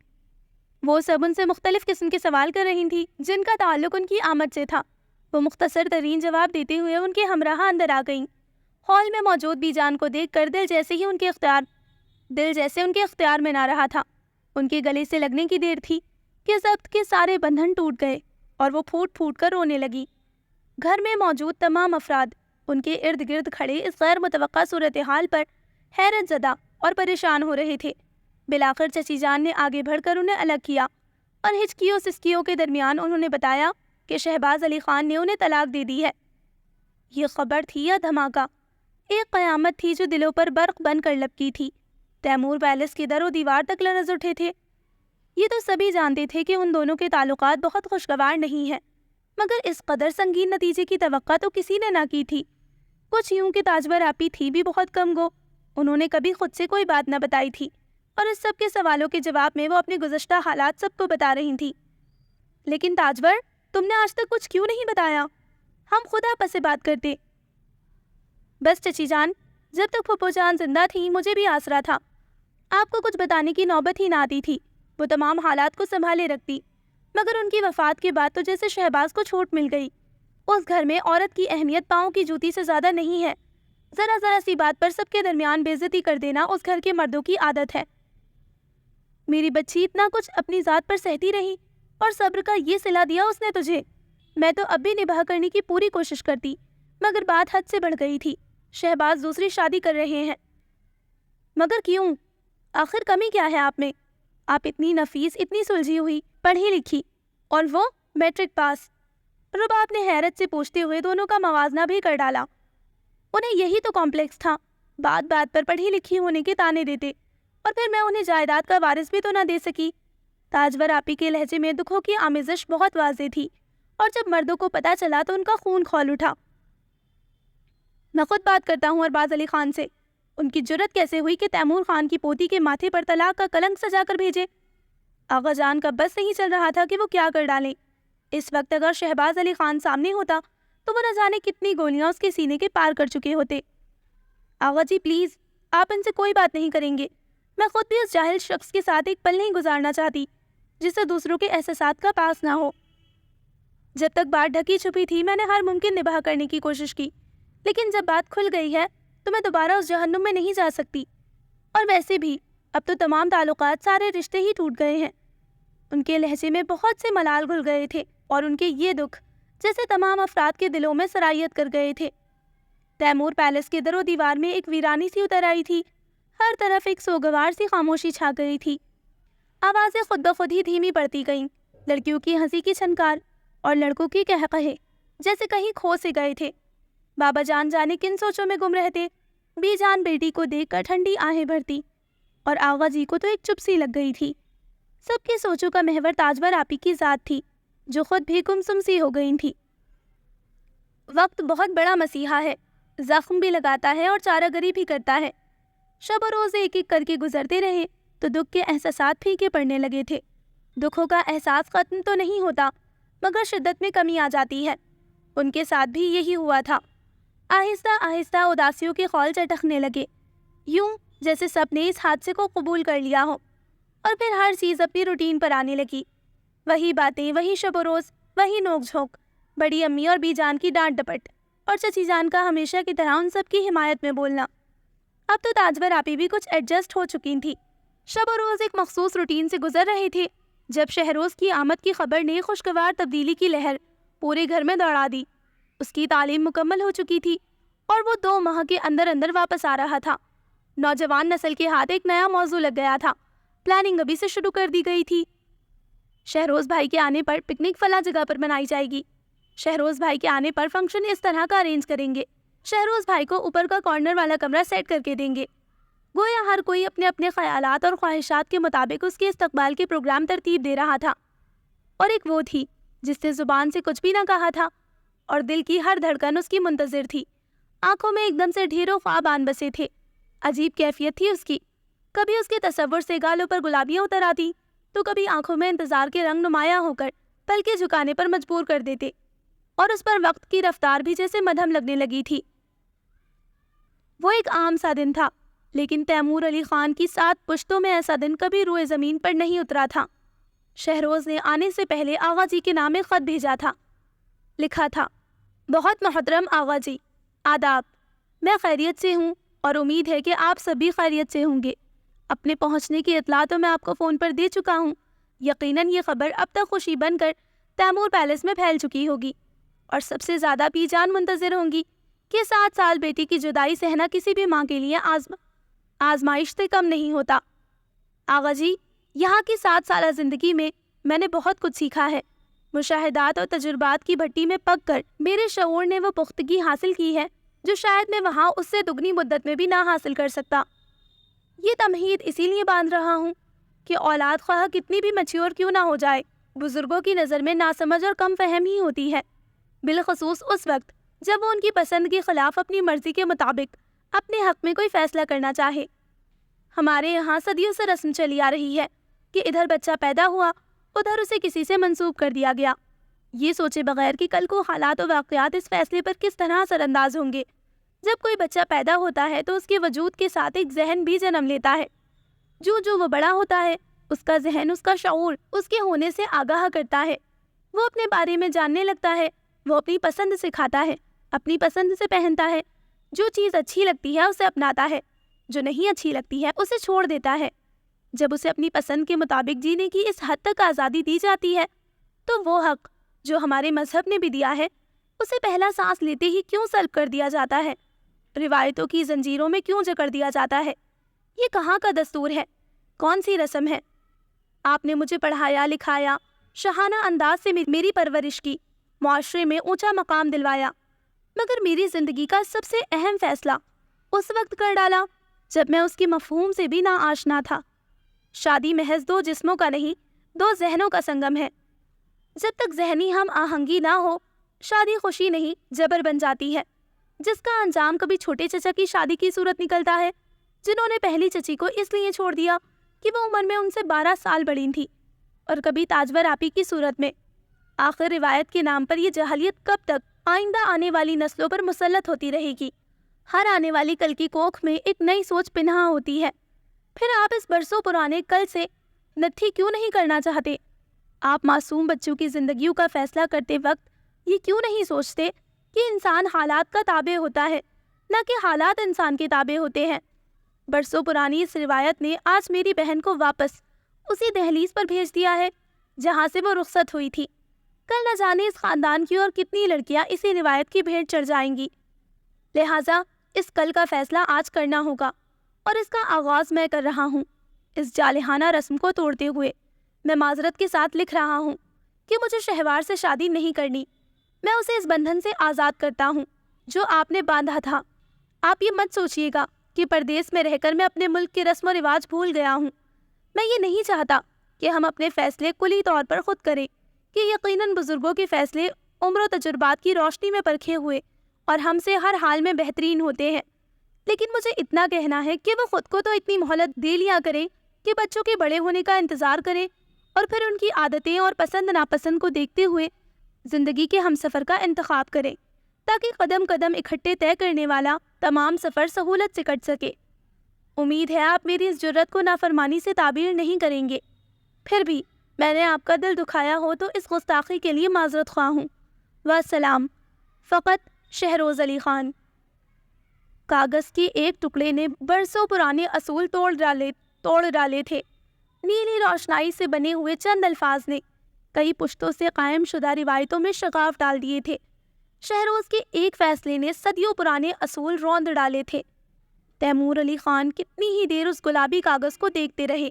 وہ سب ان سے مختلف قسم کے سوال کر رہی تھی جن کا تعلق ان کی آمد سے تھا۔ وہ مختصر ترین جواب دیتے ہوئے ان کے ہمراہ اندر آ گئیں۔ ہال میں موجود بی جان کو دیکھ کر دل جیسے ان کے اختیار میں نہ رہا تھا۔ ان کے گلے سے لگنے کی دیر تھی کہ ضبط کے سارے بندھن ٹوٹ گئے اور وہ پھوٹ پھوٹ کر رونے لگی۔ گھر میں موجود تمام افراد ان کے ارد گرد کھڑے اس غیر متوقع صورتحال پر حیرت زدہ اور پریشان ہو رہے تھے۔ بلاخر چچی جان نے آگے بڑھ کر انہیں الگ کیا اور ہچکیوں سسکیوں کے درمیان انہوں نے بتایا کہ شہباز علی خان نے انہیں طلاق دے دی ہے۔ یہ خبر تھی یا دھماکہ؟ ایک قیامت تھی جو دلوں پر برق بن کر لپکی تھی۔ تیمور پیلس کے در و دیوار تک لرز اٹھے تھے۔ یہ تو سبھی جانتے تھے کہ ان دونوں کے تعلقات بہت خوشگوار نہیں ہیں، مگر اس قدر سنگین نتیجے کی توقع تو کسی نے نہ کی تھی۔ کچھ یوں کہ تاجور آپی تھی بھی بہت کم گو، انہوں نے کبھی خود سے کوئی بات نہ بتائی تھی، اور اس سب کے سوالوں کے جواب میں وہ اپنے گزشتہ حالات سب کو بتا رہی تھی۔ لیکن تاجور، تم نے آج تک کچھ کیوں نہیں بتایا؟ ہم خود آپس سے بات کرتے۔ بس چچی جان، جب تک پھپھو جان زندہ تھی مجھے بھی آسرا تھا۔ آپ کو کچھ بتانے کی نوبت ہی نہ آتی تھی، وہ تمام حالات کو سنبھالے رکھتی، مگر ان کی وفات کے بعد تو جیسے شہباز کو چھوٹ مل گئی۔ اس گھر میں عورت کی اہمیت پاؤں کی جوتی سے زیادہ نہیں ہے۔ ذرا ذرا سی بات پر سب کے درمیان بے عزتی کر دینا اس گھر کے مردوں کی عادت ہے۔ میری بچی اتنا کچھ اپنی ذات پر سہتی رہی، اور صبر کا یہ صلہ دیا اس نے تجھے۔ میں تو اب بھی نباہ کرنے کی پوری کوشش کرتی، مگر بات حد سے بڑھ گئی تھی۔ شہباز دوسری شادی کر رہے ہیں۔ مگر کیوں؟ آخر کمی کیا ہے آپ میں؟ آپ اتنی نفیس، اتنی سلجھی ہوئی، پڑھی لکھی، اور وہ میٹرک پاس۔ رباب نے حیرت سے پوچھتے ہوئے دونوں کا موازنہ بھی کر ڈالا۔ انہیں یہی تو کمپلیکس تھا، بات بات پر پڑھی لکھی ہونے کے تانے دیتے، اور پھر میں انہیں جائیداد کا وارث بھی تو نہ دے سکی۔ تاجور آپی کے لہجے میں دکھوں کی آمیزش بہت واضح تھی، اور جب مردوں کو پتہ چلا تو ان کا خون کھول اٹھا۔ میں خود بات کرتا ہوں ارباز علی خان سے، ان کی جرت کیسے ہوئی کہ تیمور خان کی پوتی کے ماتھے پر طلاق کا کلنک سجا کر بھیجے؟ آغا جان کا بس نہیں چل رہا تھا کہ وہ کیا کر ڈالیں۔ اس وقت اگر شہباز علی خان سامنے ہوتا تو وہ نہ جانے کتنی گولیاں اس کے سینے کے پار کر چکے ہوتے۔ آغا جی پلیز، آپ ان سے کوئی بات نہیں کریں گے۔ میں خود بھی اس جاہل شخص کے ساتھ ایک پل نہیں گزارنا چاہتی جسے دوسروں کے احساسات کا پاس نہ ہو۔ جب تک بات ڈھکی چھپی تھی میں نے ہر ممکن نباہ کرنے کی کوشش کی، لیکن جب بات کھل گئی ہے تو میں دوبارہ اس جہنم میں نہیں جا سکتی۔ اور ویسے بھی اب تو تمام تعلقات، سارے رشتے ہی ٹوٹ گئے ہیں۔ ان کے لہجے میں بہت سے ملال گھل گئے تھے، اور ان کے یہ دکھ جیسے تمام افراد کے دلوں میں سرایت کر گئے تھے۔ تیمور پیلس کے در و دیوار میں ایک ویرانی سی اتر آئی تھی، ہر طرف ایک سوگوار سی خاموشی چھا گئی تھی۔ آوازیں خود بخود ہی دھیمی پڑتی گئیں، لڑکیوں کی ہنسی کی چھنکار اور لڑکوں کی قہقہے جیسے کہیں کھو سے گئے تھے۔ بابا جان جانے کن سوچوں میں گم رہتے، بی جان بیٹی کو دیکھ کر ٹھنڈی آہیں بھرتی، اور آغا جی کو تو ایک چپ سی لگ گئی تھی۔ سب کی سوچوں کا محور تاجور آپی کی ذات تھی، جو خود بھی گمسم سی ہو گئی تھی۔ وقت بہت بڑا مسیحا ہے، زخم بھی لگاتا ہے اور چارہ گری بھی کرتا ہے۔ شب و روز ایک ایک کر کے گزرتے رہے تو دکھ کے احساسات پھیکے پڑنے لگے تھے۔ دکھوں کا احساس ختم تو نہیں ہوتا مگر شدت میں کمی آ جاتی ہے۔ ان کے ساتھ بھی یہی ہوا تھا۔ آہستہ آہستہ اداسیوں کے خول چٹکنے لگے، یوں جیسے سب نے اس حادثے کو قبول کر لیا ہو، اور پھر ہر چیز اپنی روٹین پر آنے لگی۔ وہی باتیں، وہی شب و روز، وہی نوک جھونک، بڑی امی اور بی جان کی ڈانٹ ڈپٹ، اور چچی جان کا ہمیشہ کی طرح ان سب کی حمایت میں بولنا۔ اب تو تاجور آپی بھی کچھ ایڈجسٹ ہو چکی تھی۔ شب و روز ایک مخصوص روٹین سے گزر رہے تھے جب شہروز کی آمد کی خبر نے خوشگوار تبدیلی کی لہر پورے گھر میں دوڑا دی۔ اس کی تعلیم مکمل ہو چکی تھی اور وہ 2 ماہ کے اندر اندر واپس آ رہا تھا۔ نوجوان نسل کے ہاتھ ایک نیا موضوع لگ گیا تھا۔ پلاننگ ابھی سے شروع کر دی گئی تھی۔ شہروز بھائی کے آنے پر پکنک فلاں جگہ پر منائی جائے گی۔ شہروز بھائی کے آنے پر فنکشن اس طرح کا ارینج کریں گے۔ شہروز بھائی کو اوپر کا کارنر والا کمرہ سیٹ کر کے دیں گے۔ گویا ہر کوئی اپنے اپنے خیالات اور خواہشات کے مطابق اس کے استقبال کے پروگرام ترتیب دے رہا تھا۔ اور ایک وہ تھی جس نے زبان سے کچھ بھی نہ کہا تھا اور دل کی ہر دھڑکن اس کی منتظر تھی۔ آنکھوں میں ایک دم سے ڈھیروں خواب آن بسے تھے۔ عجیب کیفیت تھی اس کی۔ کبھی اس کے تصور سے گالوں پر گلابیاں اتر آتی تو کبھی آنکھوں میں انتظار کے رنگ نمایاں ہو کر پلکیں جھکانے پر مجبور کر دیتے، اور اس پر وقت کی رفتار بھی جیسے مدھم لگنے لگی تھی۔ وہ ایک عام سا دن تھا، لیکن تیمور علی خان کی 7 پشتوں میں ایسا دن کبھی روئے زمین پر نہیں اترا تھا۔ شہروز نے آنے سے پہلے آغا جی کے نام ایک خط بھیجا تھا۔ لکھا تھا: بہت محترم آغا جی، آداب۔ میں خیریت سے ہوں اور امید ہے کہ آپ سب بھی خیریت سے ہوں گے۔ اپنے پہنچنے کی اطلاع تو میں آپ کو فون پر دے چکا ہوں۔ یقیناً یہ خبر اب تک خوشی بن کر تیمور پیلس میں پھیل چکی ہوگی، اور سب سے زیادہ بی جان منتظر ہوں گی کہ 7 سال بیٹی کی جدائی سہنا کسی بھی ماں کے لیے آزمائش سے کم نہیں ہوتا۔ آغا جی، یہاں کی 7 سالہ زندگی میں میں نے بہت کچھ سیکھا ہے۔ مشاہدات اور تجربات کی بھٹی میں پک کر میرے شعور نے وہ پختگی حاصل کی ہے جو شاید میں وہاں اس سے دگنی مدت میں بھی نہ حاصل کر سکتا۔ یہ تمہید اسی لیے باندھ رہا ہوں کہ اولاد خواہ کتنی بھی میچور کیوں نہ ہو جائے، بزرگوں کی نظر میں ناسمجھ اور کم فہم ہی ہوتی ہے، بالخصوص اس وقت جب وہ ان کی پسند کے خلاف اپنی مرضی کے مطابق اپنے حق میں کوئی فیصلہ کرنا چاہے۔ ہمارے یہاں صدیوں سے رسم چلی آ رہی ہے کہ ادھر بچہ پیدا ہوا، ادھر اسے کسی سے منسوب کر دیا گیا، یہ سوچے بغیر کہ کل کو حالات و واقعات اس فیصلے پر کس طرح اثر انداز ہوں گے۔ جب کوئی بچہ پیدا ہوتا ہے تو اس کے وجود کے ساتھ ایک ذہن بھی جنم لیتا ہے۔ جو وہ بڑا ہوتا ہے، اس کا ذہن، اس کا شعور اس کے ہونے سے آگاہ کرتا ہے۔ وہ اپنے بارے میں جاننے لگتا ہے، وہ اپنی پسند سے کھاتا ہے، اپنی پسند سے پہنتا ہے، جو چیز اچھی لگتی ہے اسے اپناتا ہے، جو نہیں اچھی لگتی ہے اسے چھوڑ دیتا ہے۔ جب اسے اپنی پسند کے مطابق جینے کی اس حد تک آزادی دی جاتی ہے تو وہ حق جو ہمارے مذہب نے بھی دیا ہے اسے پہلا سانس لیتے ہی کیوں سلب کر دیا جاتا ہے، روایتوں کی زنجیروں میں کیوں جکڑ دیا جاتا ہے؟ یہ کہاں کا دستور ہے؟ کون سی رسم ہے؟ آپ نے مجھے پڑھایا لکھایا، شاہانہ انداز سے میری پرورش کی، معاشرے میں اونچا مقام دلوایا، مگر میری زندگی کا سب سے اہم فیصلہ اس وقت کر ڈالا جب میں اس کی مفہوم سے بھی نا آشنا تھا۔ شادی محض 2 جسموں کا نہیں، 2 ذہنوں کا سنگم ہے۔ جب تک ذہنی ہم آہنگی نہ ہو، شادی خوشی نہیں جبر بن جاتی ہے، جس کا انجام کبھی چھوٹے چچا کی شادی کی صورت نکلتا ہے، جنہوں نے پہلی چچی کو اس لیے چھوڑ دیا کہ وہ عمر میں ان سے 12 سال بڑی تھی، اور کبھی تاجور آپی کی صورت میں۔ آخر روایت کے نام پر یہ جہلیت کب تک آئندہ آنے والی نسلوں پر مسلط ہوتی رہے گی؟ ہر آنے والی کل کی کوکھ میں ایک نئی سوچ پنہاں ہوتی ہے۔ پھر آپ اس برسوں پرانے کل سے نتھی کیوں نہیں کرنا چاہتے؟ آپ معصوم بچوں کی زندگیوں کا فیصلہ کرتے وقت یہ کیوں نہیں سوچتے کہ انسان حالات کا تابع ہوتا ہے، نہ کہ حالات انسان کے تابع ہوتے ہیں؟ برسوں پرانی اس روایت نے آج میری بہن کو واپس اسی دہلیز پر بھیج دیا ہے جہاں سے وہ رخصت ہوئی تھی۔ کل نہ جانے اس خاندان کی اور کتنی لڑکیاں اسی روایت کی بھیٹ چڑھ جائیں گی۔ لہٰذا اس کل کا فیصلہ آج کرنا ہوگا، اور اس کا آغاز میں کر رہا ہوں۔ اس جالحانہ رسم کو توڑتے ہوئے میں معذرت کے ساتھ لکھ رہا ہوں کہ مجھے شہوار سے شادی نہیں کرنی۔ میں اسے اس بندھن سے آزاد کرتا ہوں جو آپ نے باندھا تھا۔ آپ یہ مت سوچیے گا کہ پردیس میں رہ کر میں اپنے ملک کے رسم و رواج بھول گیا ہوں۔ میں یہ نہیں چاہتا کہ ہم اپنے فیصلے کلی طور پر خود کریں، کہ یقیناً بزرگوں کے فیصلے عمر و تجربات کی روشنی میں پرکھے ہوئے اور ہم سے ہر حال میں بہترین ہوتے ہیں، لیکن مجھے اتنا کہنا ہے کہ وہ خود کو تو اتنی مہلت دے لیا کرے کہ بچوں کے بڑے ہونے کا انتظار کرے اور پھر ان کی عادتیں اور پسند ناپسند کو دیکھتے ہوئے زندگی کے ہمسفر کا انتخاب کرے، تاکہ قدم قدم اکٹھے طے کرنے والا تمام سفر سہولت سے کٹ سکے۔ امید ہے آپ میری اس جرت کو نافرمانی سے تعبیر نہیں کریں گے۔ پھر بھی میں نے آپ کا دل دکھایا ہو تو اس گستاخی کے لیے معذرت خواہ ہوں۔ والسلام، فقط شہروز علی خان۔ کاغذ کے ایک ٹکڑے نے برسوں پرانے اصول توڑ ڈالے تھے۔ نیلی روشنائی سے بنے ہوئے چند الفاظ نے کئی پشتوں سے قائم شدہ روایتوں میں شگاف ڈال دیے تھے۔ شہروز کے ایک فیصلے نے صدیوں پرانے اصول روند ڈالے تھے۔ تیمور علی خان کتنی ہی دیر اس گلابی کاغذ کو دیکھتے رہے۔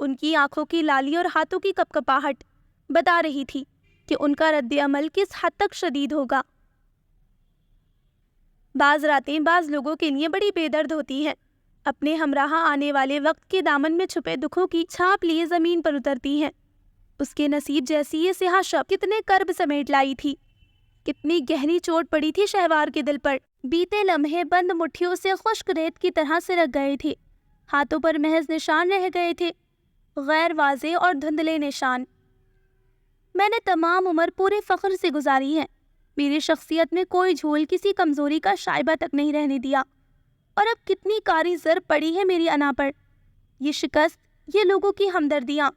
ان کی آنکھوں کی لالی اور ہاتھوں کی کپکپاہٹ بتا رہی تھی کہ ان کا رد عمل کس حد تک شدید ہوگا۔ بعض راتیں بعض لوگوں کے لیے بڑی بے درد ہوتی ہیں، اپنے ہمراہ آنے والے وقت کے دامن میں چھپے دکھوں کی چھاپ لیے زمین پر اترتی ہیں۔ اس کے نصیب جیسی یہ سیاہ شب کتنے کرب سمیٹ لائی تھی، کتنی گہری چوٹ پڑی تھی شہوار کے دل پر۔ بیتے لمحے بند مٹھیوں سے خشک ریت کی طرح سے رکھ گئے تھے، ہاتھوں پر محض نشان رہ گئے تھے، غیر واضح اور دھندلے نشان۔ میں نے تمام عمر پورے فخر سے گزاری ہے، میری شخصیت میں کوئی جھول، کسی کمزوری کا شائبہ تک نہیں رہنے دیا، اور اب کتنی کاری ضرب پڑی ہے میری انا پر۔ یہ شکست، یہ لوگوں کی ہمدردیاں،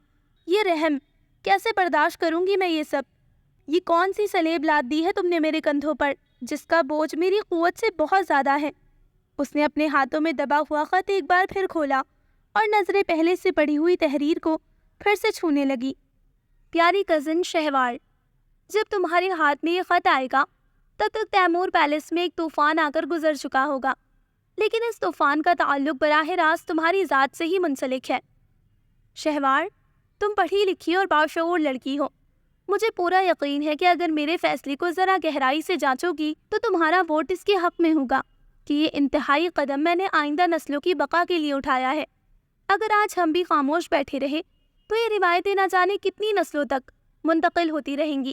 یہ رحم، کیسے برداشت کروں گی میں یہ سب؟ یہ کون سی سلیب لاد دی ہے تم نے میرے کندھوں پر، جس کا بوجھ میری قوت سے بہت زیادہ ہے؟ اس نے اپنے ہاتھوں میں دبا ہوا خط ایک بار پھر کھولا اور نظریں پہلے سے پڑھی ہوئی تحریر کو پھر سے چھونے لگی۔ پیاری کزن شہوار، جب تمہارے ہاتھ میں یہ خط آئے گا تب تک تیمور پیلس میں ایک طوفان آ کر گزر چکا ہوگا، لیکن اس طوفان کا تعلق براہ راست تمہاری ذات سے ہی منسلک ہے۔ شہوار، تم پڑھی لکھی اور باشعور لڑکی ہو، مجھے پورا یقین ہے کہ اگر میرے فیصلے کو ذرا گہرائی سے جانچو گی تو تمہارا ووٹ اس کے حق میں ہوگا کہ یہ انتہائی قدم میں نے آئندہ نسلوں کی بقا کے لیے اٹھایا ہے۔ اگر آج ہم بھی خاموش بیٹھے رہے تو یہ روایتیں نہ جانے کتنی نسلوں تک منتقل ہوتی رہیں گی۔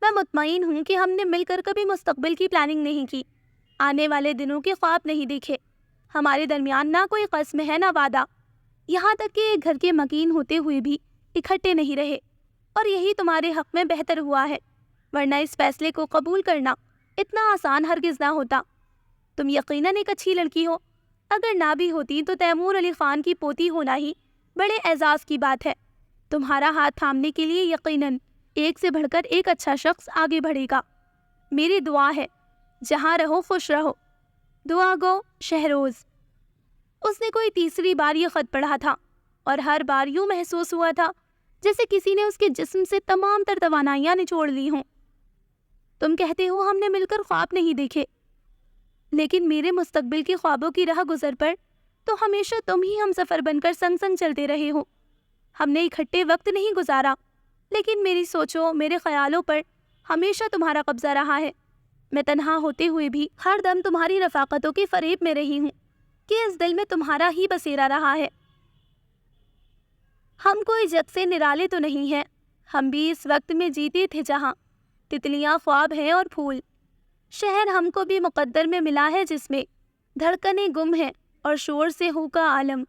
میں مطمئن ہوں کہ ہم نے مل کر کبھی مستقبل کی پلاننگ نہیں کی، آنے والے دنوں کے خواب نہیں دیکھے، ہمارے درمیان نہ کوئی قسم ہے نہ وعدہ، یہاں تک کہ ایک گھر کے مکین ہوتے ہوئے بھی اکٹھے نہیں رہے، اور یہی تمہارے حق میں بہتر ہوا ہے، ورنہ اس فیصلے کو قبول کرنا اتنا آسان ہرگز نہ ہوتا۔ تم یقیناً ایک اچھی لڑکی ہو، اگر نہ بھی ہوتی تو تیمور علی خان کی پوتی ہونا ہی بڑے اعزاز کی بات ہے۔ تمہارا ہاتھ تھامنے کے لیے یقیناً ایک سے بڑھ کر ایک اچھا شخص آگے بڑھے گا۔ میری دعا ہے، جہاں رہو خوش رہو۔ دعا گو، شہروز۔ اس نے کوئی تیسری بار یہ خط پڑھا تھا اور ہر بار یوں محسوس ہوا تھا جیسے کسی نے اس کے جسم سے تمام تر توانائیاں نچوڑ لی ہوں۔ تم کہتے ہو ہم نے مل کر خواب نہیں دیکھے، لیکن میرے مستقبل کے خوابوں کی راہ گزر پر تو ہمیشہ تم ہی ہم سفر بن کر سنگ سنگ چلتے رہے ہو۔ ہم نے اکٹھے وقت نہیں گزارا، لیکن میری سوچوں، میرے خیالوں پر ہمیشہ تمہارا قبضہ رہا ہے۔ میں تنہا ہوتے ہوئے بھی ہر دم تمہاری رفاقتوں کے فریب میں رہی ہوں کہ اس دل میں تمہارا ہی بسیرا رہا ہے۔ ہم کوئی جگ سے نرالے تو نہیں ہیں، ہم بھی اس وقت میں جیتے تھے جہاں تتلیاں خواب ہیں اور پھول۔ شہر ہم کو بھی مقدر میں ملا ہے جس میں دھڑکنیں گم ہیں اور شور سے ہو کا عالم۔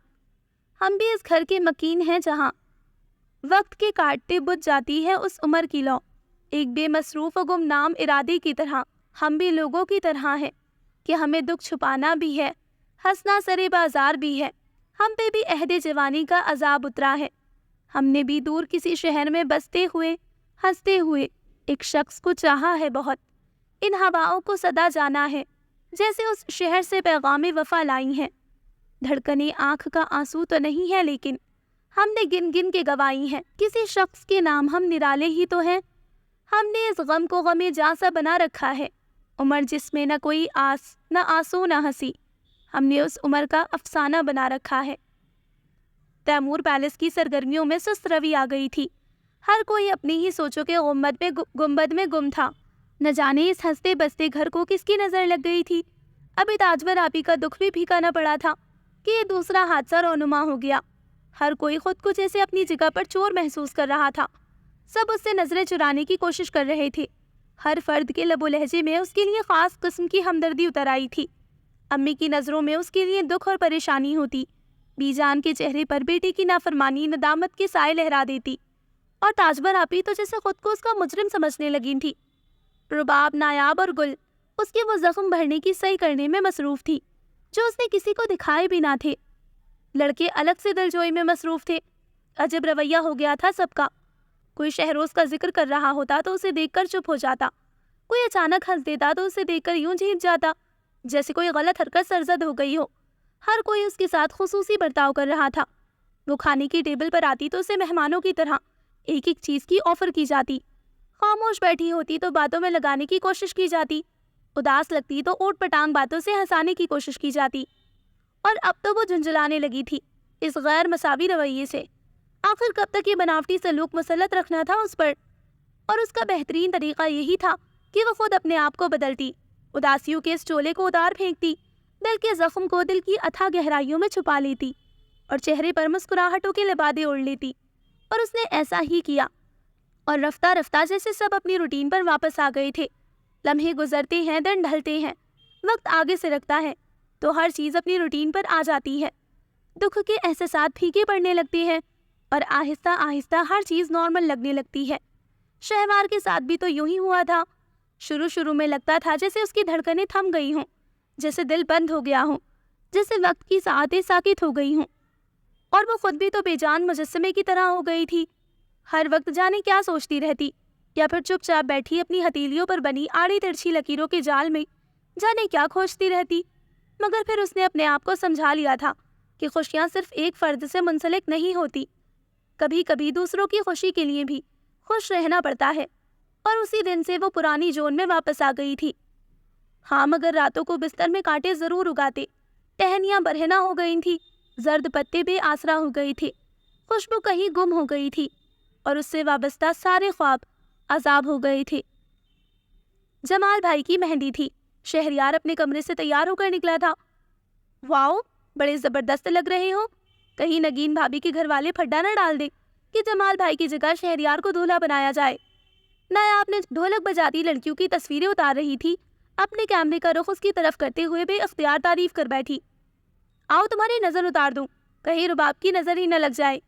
ہم بھی اس گھر کے مکین ہیں جہاں وقت کے کاٹتے بجھ جاتی ہے اس عمر کی لو۔ ایک بے مصروف و گمنام ارادے کی طرح ہم بھی لوگوں کی طرح ہیں کہ ہمیں دکھ چھپانا بھی ہے، ہنسنا سرے بازار بھی ہے۔ ہم پہ بھی عہد جوانی کا عذاب اترا ہے، ہم نے بھی دور کسی شہر میں بستے ہوئے ہنستے ہوئے ایک شخص کو چاہا ہے بہت۔ ان ہواؤں کو صدا جانا ہے جیسے اس شہر سے پیغام وفا لائی ہیں۔ دھڑکنیں آنکھ کا آنسو تو نہیں ہے، لیکن ہم نے گن گن کے گوائی ہیں۔ کسی شخص کے نام ہم نرالے ہی تو ہیں۔ ہم نے اس غم کو غم جاں سا بنا رکھا ہے، عمر جس میں نہ کوئی آس، نہ آنسو، نہ ہنسی، ہم نے اس عمر کا افسانہ بنا رکھا ہے۔ تیمور پیلس کی سرگرمیوں میں سست روی آ گئی تھی، ہر کوئی اپنی ہی سوچوں کے گنبد میں گم تھا۔ نہ جانے اس ہنستے بستے گھر کو کس کی نظر لگ گئی تھی۔ ابھی تاجور آپی کا دکھ بھی پھیکا نہ پڑا تھا کہ یہ دوسرا حادثہ رونما ہو گیا۔ ہر کوئی خود کو جیسے اپنی جگہ پر چور محسوس کر رہا تھا، سب اس سے نظریں چرانے کی کوشش کر رہے تھے۔ ہر فرد کے لب و لہجے میں اس کے لیے خاص قسم کی ہمدردی اتر آئی تھی۔ امی کی نظروں میں اس کے لیے دکھ اور پریشانی ہوتی، بی جان کے چہرے پر بیٹی کی نافرمانی ندامت کے سائے لہرا دیتی، اور تاجبر آپی تو جیسے خود کو اس کا مجرم سمجھنے لگی تھی۔ رباب، نایاب اور گل اس کے وہ زخم بھرنے کی صحیح کرنے میں مصروف تھی جو اس نے کسی کو دکھائے بھی نہ تھے۔ لڑکے الگ سے دلجوئی میں مصروف تھے۔ عجب رویہ ہو گیا تھا سب کا۔ کوئی شہروز کا ذکر کر رہا ہوتا تو اسے دیکھ کر چپ ہو جاتا، کوئی اچانک ہنس دیتا تو اسے دیکھ کر یوں جھینک جاتا جیسے کوئی غلط حرکت سرزد ہو گئی ہو۔ ہر کوئی اس کے ساتھ خصوصی برتاؤ کر رہا تھا۔ وہ کھانے کی ٹیبل پر آتی تو اسے مہمانوں کی طرح ایک ایک چیز کی آفر کی جاتی، خاموش بیٹھی ہوتی تو باتوں میں لگانے کی کوشش کی جاتی، اداس لگتی تو اوٹ پٹانگ باتوں سے ہنسانے کی کوشش کی جاتی۔ اور اب تو وہ جھنجھلانے لگی تھی اس غیر مساوی رویے سے۔ آخر کب تک یہ بناوٹی سلوک مسلط رکھنا تھا اس پر؟ اور اس کا بہترین طریقہ یہی تھا کہ وہ خود اپنے آپ کو بدلتی، اداسیوں کے اس چولے کو اتار پھینکتی، دل کے زخم کو دل کی اتھا گہرائیوں میں چھپا لیتی اور چہرے پر مسکراہٹوں کے لبادے اوڑھ لیتی۔ اور اس نے ایسا ہی کیا، اور رفتہ رفتہ جیسے سب اپنی روٹین پر واپس آ گئے تھے۔ لمحے گزرتے ہیں، دن ڈھلتے ہیں، وقت آگے سے رکھتا ہے تو ہر چیز اپنی روٹین پر آ جاتی ہے۔ دکھ کے احساسات پھیکے پڑنے لگتے ہیں اور آہستہ آہستہ ہر چیز نارمل لگنے لگتی ہے۔ شہوار کے ساتھ بھی تو یوں ہی ہوا تھا۔ شروع میں لگتا تھا جیسے اس کی دھڑکنیں تھم گئی ہوں، جیسے دل بند ہو گیا ہوں، جیسے وقت کی ساعتیں ساکت ہو گئی ہوں، اور وہ خود بھی تو بے جان مجسمے کی طرح ہو گئی تھی۔ ہر وقت جانے کیا سوچتی رہتی، یا پھر چپ چاپ بیٹھی اپنی ہتھیلیوں پر بنی آڑی ترچھی لکیروں کے جال میں جانے کیا کھوجتی رہتی۔ مگر پھر اس نے اپنے آپ کو سمجھا لیا تھا کہ خوشیاں صرف ایک فرد سے منسلک نہیں ہوتی، کبھی کبھی دوسروں کی خوشی کے لیے بھی خوش رہنا پڑتا ہے۔ اور اسی دن سے وہ پرانی جون میں واپس آ گئی تھی۔ ہاں، مگر راتوں کو بستر میں کانٹے ضرور اگاتے، ٹہنیاں برہنہ ہو گئی تھی، زرد پتے بے آسرا ہو گئی تھی، خوشبو کہیں گم ہو گئی تھی، اور اس سے وابستہ سارے خواب عذاب ہو گئے تھے۔ جمال بھائی کی مہندی تھی۔ شہریار اپنے کمرے سے تیار ہو کر نکلا تھا۔ واؤ، بڑے زبردست لگ رہے ہو۔ کہیں نگین بھابی کے گھر والے پھڈا نہ ڈال دے کہ جمال بھائی کی جگہ شہریار کو دولہا بنایا جائے۔ نایاب نے ڈھولک بجاتی لڑکیوں کی تصویریں اتار رہی تھی، اپنے کیمرے کا رخ اس کی طرف کرتے ہوئے بے اختیار تعریف کر بیٹھی۔ آؤ تمہاری نظر اتار دوں، کہیں رباب کی نظر ہی نہ لگ جائے۔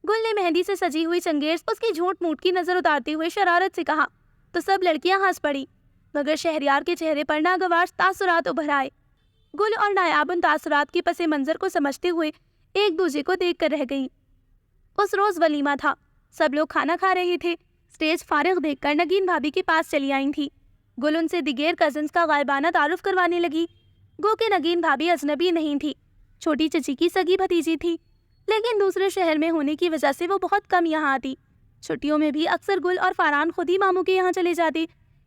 گل نے مہندی سے سجی ہوئی چنگیز اس کی جھوٹ موٹ کی نظر اتارتے ہوئے شرارت سے کہا تو سب لڑکیاں ہنس پڑی، مگر شہریار کے چہرے پر ناگوار تاثرات ابھر آئے۔ گل اور نایاب ان تاثرات کے پس منظر کو سمجھتے ہوئے ایک دوسرے کو دیکھ کر رہ گئیں۔ اس روز ولیمہ تھا، سب لوگ کھانا کھا رہے تھے۔ اسٹیج فارغ دیکھ کر نگین بھابی کے پاس چلی آئی تھی۔ گل ان سے دیگر کزنز کا غائبانہ تعارف کروانے لگی۔ گو کہ نگین بھابی اجنبی نہیں تھی، چھوٹی چچی کی سگی بھتیجی تھی، لیکن دوسرے شہر میں ہونے کی وجہ سے وہ بہت کم یہاں آتی۔ چھٹیوں میں بھی اکثر گل اور فاران خود ہی ماموں کے یہاں چلے جاتے،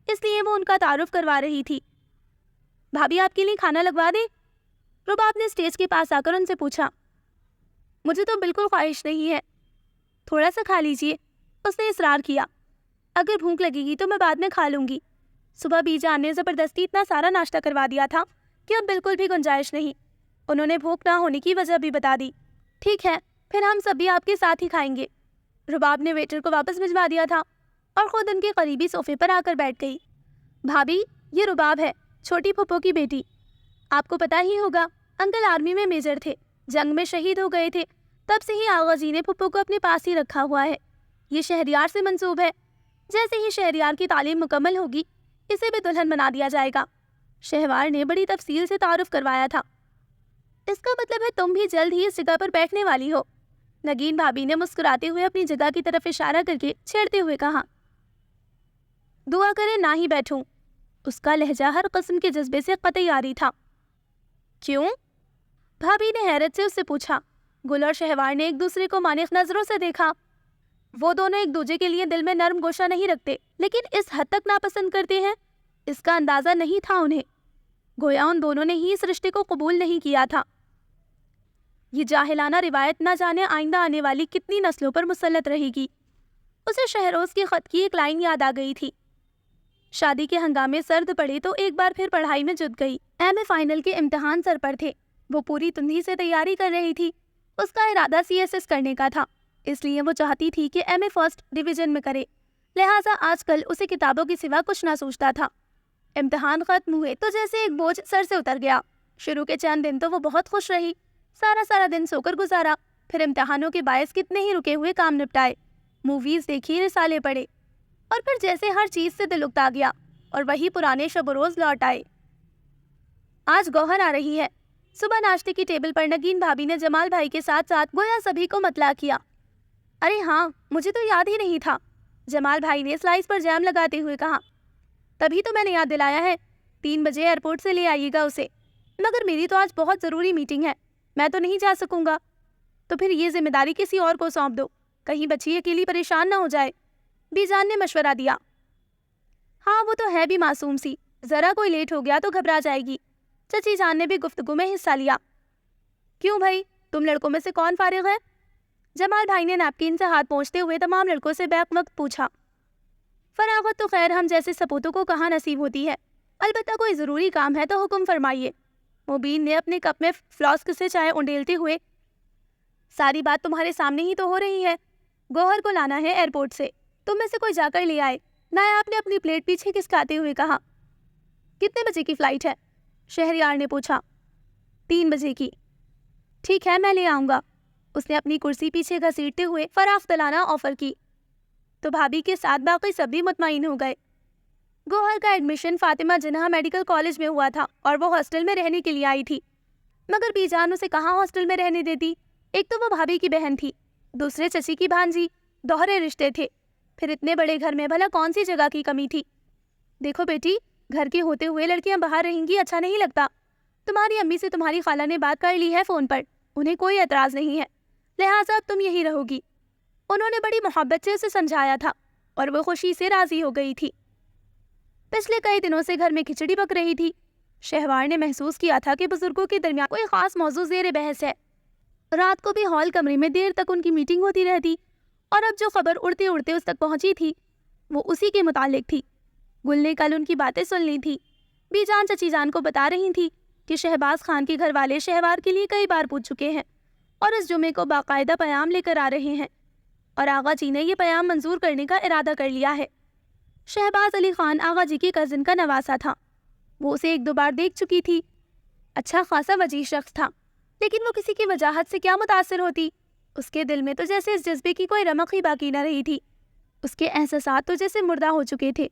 اس لیے وہ ان کا تعارف کروا رہی تھی۔ بھابی آپ کے لیے کھانا لگوا دیں؟ رباب نے اسٹیج کے پاس آ کر ان سے پوچھا۔ مجھے تو بالکل خواہش نہیں ہے، تھوڑا سا کھا لیجئے، اس نے اصرار کیا۔ اگر بھوک لگے گی تو میں بعد میں کھا لوں گی۔ صبح بی جان نے زبردستی اتنا سارا ناشتہ کروا دیا تھا کہ اب بالکل بھی گنجائش نہیں۔ انہوں نے بھوک نہ ہونے کی وجہ بھی بتا دی۔ ٹھیک ہے، پھر ہم سب بھی آپ کے ساتھ ہی کھائیں گے۔ رباب نے ویٹر کو واپس بھجوا دیا تھا اور خود ان کے قریبی صوفے پر آ کر بیٹھ گئی۔ بھابی، یہ رباب ہے، چھوٹی پھپھو کی بیٹی۔ آپ کو پتہ ہی ہوگا، انکل آرمی میں میجر تھے، جنگ میں شہید ہو گئے تھے، تب سے ہی آغا جی نے پھپھو کو اپنے پاس ہی رکھا ہوا ہے۔ یہ شہریار سے منسوب ہے، جیسے ہی شہریار کی تعلیم مکمل ہوگی اسے بھی دلہن بنا دیا جائے گا۔ شہوار نے بڑی تفصیل سے تعارف کروایا تھا۔ اس کا مطلب ہے تم بھی جلد ہی اس جگہ پر بیٹھنے والی ہو؟ نگین بھابی نے مسکراتے ہوئے اپنی جگہ کی طرف اشارہ کر کے چھیڑتے ہوئے کہا۔ دعا کرے نہ ہی بیٹھوں۔ اس کا لہجہ ہر قسم کے جذبے سے قطعی عاری تھا۔ کیوں؟ بھابی نے حیرت سے اس سے پوچھا۔ گل اور شہوار نے ایک دوسرے کو مانق نظروں سے دیکھا۔ وہ دونوں ایک دوسرے کے لیے دل میں نرم گوشہ نہیں رکھتے، لیکن اس حد تک ناپسند کرتے ہیں، اس کا اندازہ نہیں تھا انہیں۔ گویا ان دونوں نے ہی اس رشتے کو قبول نہیں کیا تھا۔ یہ جاہلانہ روایت نہ جانے آئندہ آنے والی کتنی نسلوں پر مسلط رہے گی۔ اسے شہروز کے خط کی ایک لائن یاد آ گئی تھی۔ شادی کے ہنگامے سرد پڑے تو ایک بار پھر پڑھائی میں جت گئی۔ ایم اے فائنل کے امتحان سر پر تھے، وہ پوری تندی سے تیاری کر رہی تھی۔ اس کا ارادہ CSS کرنے کا تھا، اس لیے وہ چاہتی تھی کہ ایم اے فرسٹ ڈویژن میں کرے، لہٰذا آج کل اسے کتابوں کے سوا کچھ نہ سوچتا تھا۔ امتحان ختم ہوئے تو جیسے ایک بوجھ سر سے اتر گیا۔ شروع کے چند دن تو وہ بہت خوش رہی، سارا دن سوکر گزارا، پھر امتحانوں کے باعث کتنے ہی رکے ہوئے کام نپٹائے، موویز دیکھی، رسالے پڑھے، اور پھر جیسے ہر چیز سے دل اکتا گیا اور وہی پرانے شب و روز لوٹ آئے۔ آج گوہر آ رہی ہے۔ صبح ناشتے کی ٹیبل پر نگین بھابی نے جمال بھائی کے ساتھ ساتھ گویا سبھی کو مطلع کیا۔ ارے ہاں، مجھے تو یاد ہی نہیں تھا، جمال بھائی نے سلائس پر جیم لگاتے ہوئے کہا۔ تبھی تو میں نے یاد دلایا ہے، 3 بجے ایئرپورٹ سے لے آئیے گا اسے، مگر میری تو آج بہت ضروری میٹنگ ہے، میں تو نہیں جا سکوں گا۔ تو پھر یہ ذمہ داری کسی اور کو سونپ دو، کہیں بچی اکیلی پریشان نہ ہو جائے، بی جان نے مشورہ دیا۔ ہاں وہ تو ہے بھی معصوم سی، ذرا کوئی لیٹ ہو گیا تو گھبرا جائے گی۔ چچی جان نے بھی گفتگو میں حصہ لیا۔ کیوں بھائی، تم لڑکوں میں سے کون فارغ ہے؟ جمال بھائی نے نیپکن سے ہاتھ پونچھتے ہوئے تمام لڑکوں سے بیک وقت پوچھا۔ فراغت تو خیر ہم جیسے سپوتوں کو کہاں نصیب ہوتی ہے، البتہ کوئی ضروری کام ہے تو حکم فرمائیے۔ مبین نے اپنے کپ میں فلاسک سے چائے انڈیلتے ہوئے، ساری بات تمہارے سامنے ہی تو ہو رہی ہے، گوہر کو لانا ہے ایئرپورٹ سے، تم میں سے کوئی جا کر لے آئے۔ نایاب نے اپنی پلیٹ پیچھے کھسکاتے ہوئے کہا۔ کتنے بجے کی فلائٹ ہے؟ شہریار نے پوچھا۔ 3 بجے کی۔ ٹھیک ہے، میں لے آؤں گا، اس نے اپنی کرسی پیچھے گھسیٹتے ہوئے فراخ دلانہ آفر کی۔ تو بھابھی کے ساتھ باقی سب بھی مطمئن ہو گئے۔ گوہر کا ایڈمیشن فاطمہ جناح میڈیکل کالج میں ہوا تھا اور وہ ہاسٹل میں رہنے کے لیے آئی تھی، مگر بی جان اسے کہاں ہاسٹل میں رہنے دیتی، ایک تو وہ بھابھی کی بہن تھی، دوسرے چچی کی بھانجی، دوہرے رشتے تھے، پھر اتنے بڑے گھر میں بھلا کون سی جگہ کی کمی تھی۔ دیکھو بیٹی، گھر کے ہوتے ہوئے لڑکیاں باہر رہیں گی اچھا نہیں لگتا، تمہاری امی سے تمہاری خالہ نے بات کر لی ہے فون پر، انہیں کوئی اعتراض نہیں ہے، لہٰذا اب تم یہی رہو گی۔ انہوں نے بڑی محبت سے اسے سمجھایا تھا اور وہ خوشی سے راضی ہو گئی تھی۔ پچھلے کئی دنوں سے گھر میں کھچڑی پک رہی تھی۔ شہوار نے محسوس کیا تھا کہ بزرگوں کے درمیان کوئی خاص موضوع زیر بحث ہے۔ رات کو بھی ہال کمرے میں دیر تک ان کی میٹنگ ہوتی رہتی، اور اب جو خبر اڑتے اڑتے اس تک پہنچی تھی وہ اسی کے متعلق تھی۔ گل نے کل ان کی باتیں سن لی تھی۔ بی جان چچی جان کو بتا رہی تھی کہ شہباز خان کے گھر والے شہوار کے لیے کئی بار پوچھ چکے ہیں اور اس جمعے کو باقاعدہ پیام لے کر آ رہے ہیں، اور آغا جی نے یہ پیام منظور کرنے کا ارادہ کر لیا ہے۔ شہباز علی خان آغا جی کے کزن کا نواسا تھا، وہ اسے 1-2 بار دیکھ چکی تھی، اچھا خاصا وجیح شخص تھا، لیکن وہ کسی کی وجاہت سے کیا متاثر ہوتی، اس کے دل میں تو جیسے اس جذبے کی کوئی رمق ہی باقی نہ رہی تھی، اس کے احساسات تو جیسے مردہ ہو چکے تھے۔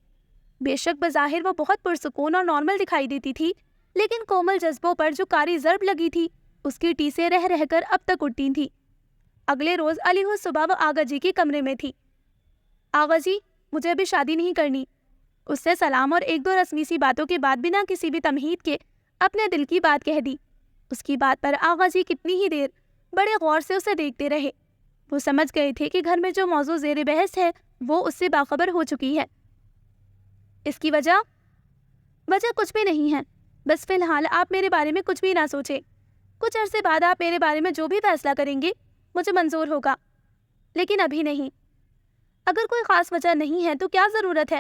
بے شک بظاہر وہ بہت پرسکون اور نارمل دکھائی دیتی تھی، لیکن کومل جذبوں پر جو کاری ضرب لگی تھی اس کی ٹیسیں رہ رہ کر اب تک اٹھتی تھی۔ اگلے روز علی ہو صبح وہ آغا جی کے کمرے میں تھی۔ آغا جی، مجھے ابھی شادی نہیں کرنی، اس سے سلام اور 1-2 رسمی سی باتوں کے بعد بنا کسی بھی تمہید کے اپنے دل کی بات کہہ دی۔ اس کی بات پر آغا جی کتنی ہی دیر بڑے غور سے اسے دیکھتے رہے۔ وہ سمجھ گئے تھے کہ گھر میں جو موضوع زیر بحث ہے وہ اس سے باخبر ہو چکی ہے۔ اس کی وجہ کچھ بھی نہیں ہے، بس فی الحال آپ میرے بارے میں کچھ بھی نہ سوچیں، کچھ عرصے بعد آپ میرے بارے میں جو بھی فیصلہ کریں گے مجھے منظور ہوگا، لیکن ابھی نہیں۔ اگر کوئی خاص وجہ نہیں ہے تو کیا ضرورت ہے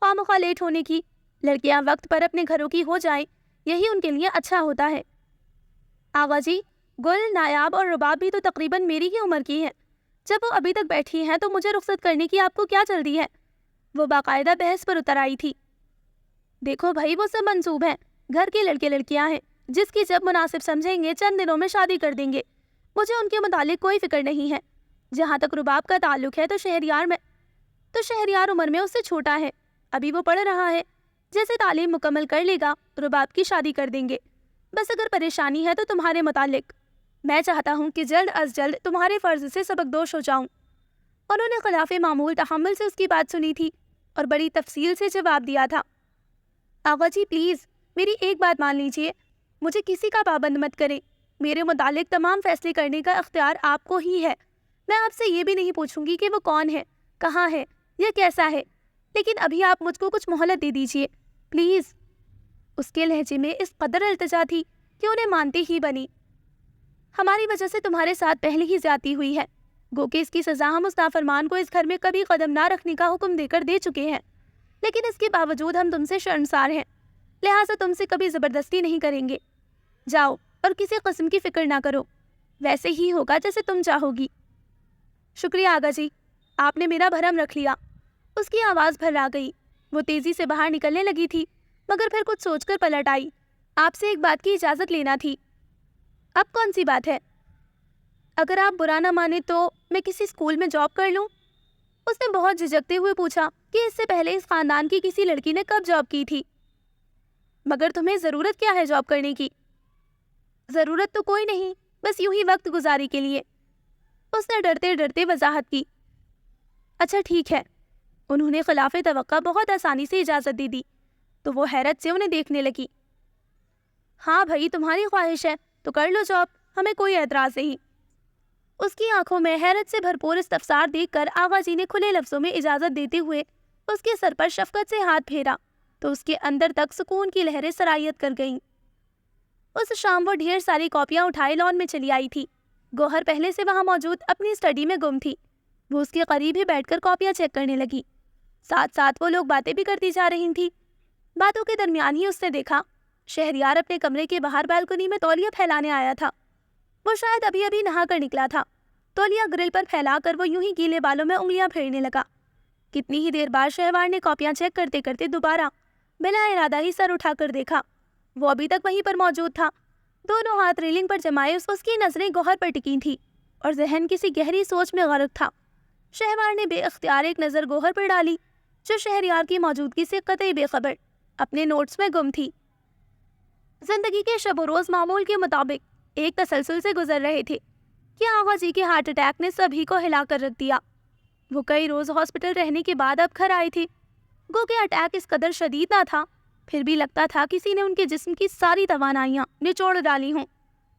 خواہ مخواہ لیٹ ہونے کی، لڑکیاں وقت پر اپنے گھروں کی ہو جائیں، یہی ان کے لیے اچھا ہوتا ہے۔ آغا جی، گل، نایاب اور رباب بھی تو تقریباً میری ہی عمر کی ہے، جب وہ ابھی تک بیٹھی ہیں تو مجھے رخصت کرنے کی آپ کو کیا جلدی ہے؟ وہ باقاعدہ بحث پر اتر آئی تھی۔ دیکھو بھائی، وہ سب منسوب ہیں، گھر کے لڑکے لڑکیاں ہیں، جس کی جب مناسب سمجھیں گے چند دنوں میں شادی کر دیں گے، مجھے ان کے متعلق کوئی فکر نہیں ہے۔ جہاں تک رباب کا تعلق ہے تو شہریار عمر میں اس سے چھوٹا ہے، ابھی وہ پڑھ رہا ہے، جیسے تعلیم مکمل کر لے گا رباب کی شادی کر دیں گے۔ بس اگر پریشانی ہے تو تمہارے متعلق، میں چاہتا ہوں کہ جلد از جلد تمہارے فرض سے سبق دوش ہو جاؤں۔ انہوں نے خلاف معمول تحمل سے اس کی بات سنی تھی اور بڑی تفصیل سے جواب دیا تھا۔ آغا جی پلیز میری ایک بات مان لیجئے، مجھے کسی کا پابند مت کریں، میرے متعلق تمام فیصلے کرنے کا اختیار آپ کو ہی ہے۔ میں آپ سے یہ بھی نہیں پوچھوں گی کہ وہ کون ہے، کہاں ہے یا کیسا ہے، لیکن ابھی آپ مجھ کو کچھ مہلت دے دیجئے پلیز۔ اس کے لہجے میں اس قدر التجا تھی کہ انہیں مانتے ہی بنی۔ ہماری وجہ سے تمہارے ساتھ پہلے ہی زیادتی ہوئی ہے، گو کہ اس کی سزا ہم اس نافرمان کو اس گھر میں کبھی قدم نہ رکھنے کا حکم دے کر دے چکے ہیں، لیکن اس کے باوجود ہم تم سے شرمسار ہیں، لہٰذا تم سے کبھی زبردستی نہیں کریں گے۔ جاؤ اور کسی قسم کی فکر نہ کرو، ویسے ہی ہوگا جیسے تم چاہو گی۔ شکریہ آغا جی، آپ نے میرا بھرم رکھ لیا۔ اس کی آواز بھر آ گئی، وہ تیزی سے باہر نکلنے لگی تھی، مگر پھر کچھ سوچ کر پلٹ آئی۔ آپ سے ایک بات کی اجازت لینا تھی۔ اب کون سی بات ہے؟ اگر آپ برا نہ مانے تو میں کسی اسکول میں جاب کر لوں؟ اس نے بہت جھجکتے ہوئے پوچھا کہ اس سے پہلے اس خاندان کی کسی لڑکی نے کب جاب کی تھی۔ مگر تمہیں ضرورت کیا ہے جاب کرنے کی؟ ضرورت تو کوئی نہیں، بس یوں ہی وقت گزاری کے لیے، اس نے ڈرتے ڈرتے وضاحت کی۔ اچھا ٹھیک ہے۔ انہوں نے خلاف توقع بہت آسانی سے اجازت دے دی تو وہ حیرت سے انہیں دیکھنے لگی۔ ہاں بھائی، تمہاری خواہش ہے تو کر لو جاب، ہمیں کوئی اعتراض نہیں۔ اس کی آنکھوں میں حیرت سے بھرپور استفسار دیکھ کر آغا جی نے کھلے لفظوں میں اجازت دیتے ہوئے اس کے سر پر شفقت سے ہاتھ پھیرا تو اس کے اندر تک سکون کی لہریں سرایت کر گئیں۔ اس شام وہ ڈھیر ساری کاپیاں اٹھائے لان میں چلی آئی تھی۔ گوہر پہلے سے وہاں موجود اپنی اسٹڈی میں گم تھی۔ وہ اس کے قریب ہی بیٹھ کر کاپیاں چیک کرنے لگی، ساتھ ساتھ وہ لوگ باتیں بھی کرتی جا رہی تھی۔ باتوں کے درمیان ہی اس نے دیکھا شہریار اپنے کمرے کے باہر بالکنی میں تولیہ پھیلانے آیا تھا۔ وہ شاید ابھی ابھی نہا کر نکلا تھا۔ تولیہ گرل پر پھیلا کر وہ یوں ہی گیلے بالوں میں انگلیاں پھیرنے لگا۔ کتنی ہی دیر بعد شہوار نے کاپیاں چیک کرتے کرتے دوبارہ بلا ارادہ ہی سر اٹھا کر دیکھا۔ وہ ابھی تک وہیں پر موجود تھا، دونوں ہاتھ ریلنگ پر جمائے اس کی نظریں گوہر پر ٹکی تھی اور ذہن کسی گہری سوچ میں غرق تھا۔ شہوار نے بے اختیار ایک نظر گوہر پر ڈالی جو شہریار کی موجودگی سے قطعی بے خبر اپنے نوٹس میں گم تھی۔ زندگی کے شب و روز معمول کے مطابق ایک تسلسل سے گزر رہے تھے کہ آغا جی کے ہارٹ اٹیک نے سبھی کو ہلا کر رکھ دیا۔ وہ کئی روز ہاسپٹل رہنے کے بعد اب گھر آئے تھے۔ گو کہ اٹیک اس قدر شدید نہ تھا، پھر بھی لگتا تھا کسی نے ان کے جسم کی ساری توانائیاں نچوڑ ڈالی ہوں۔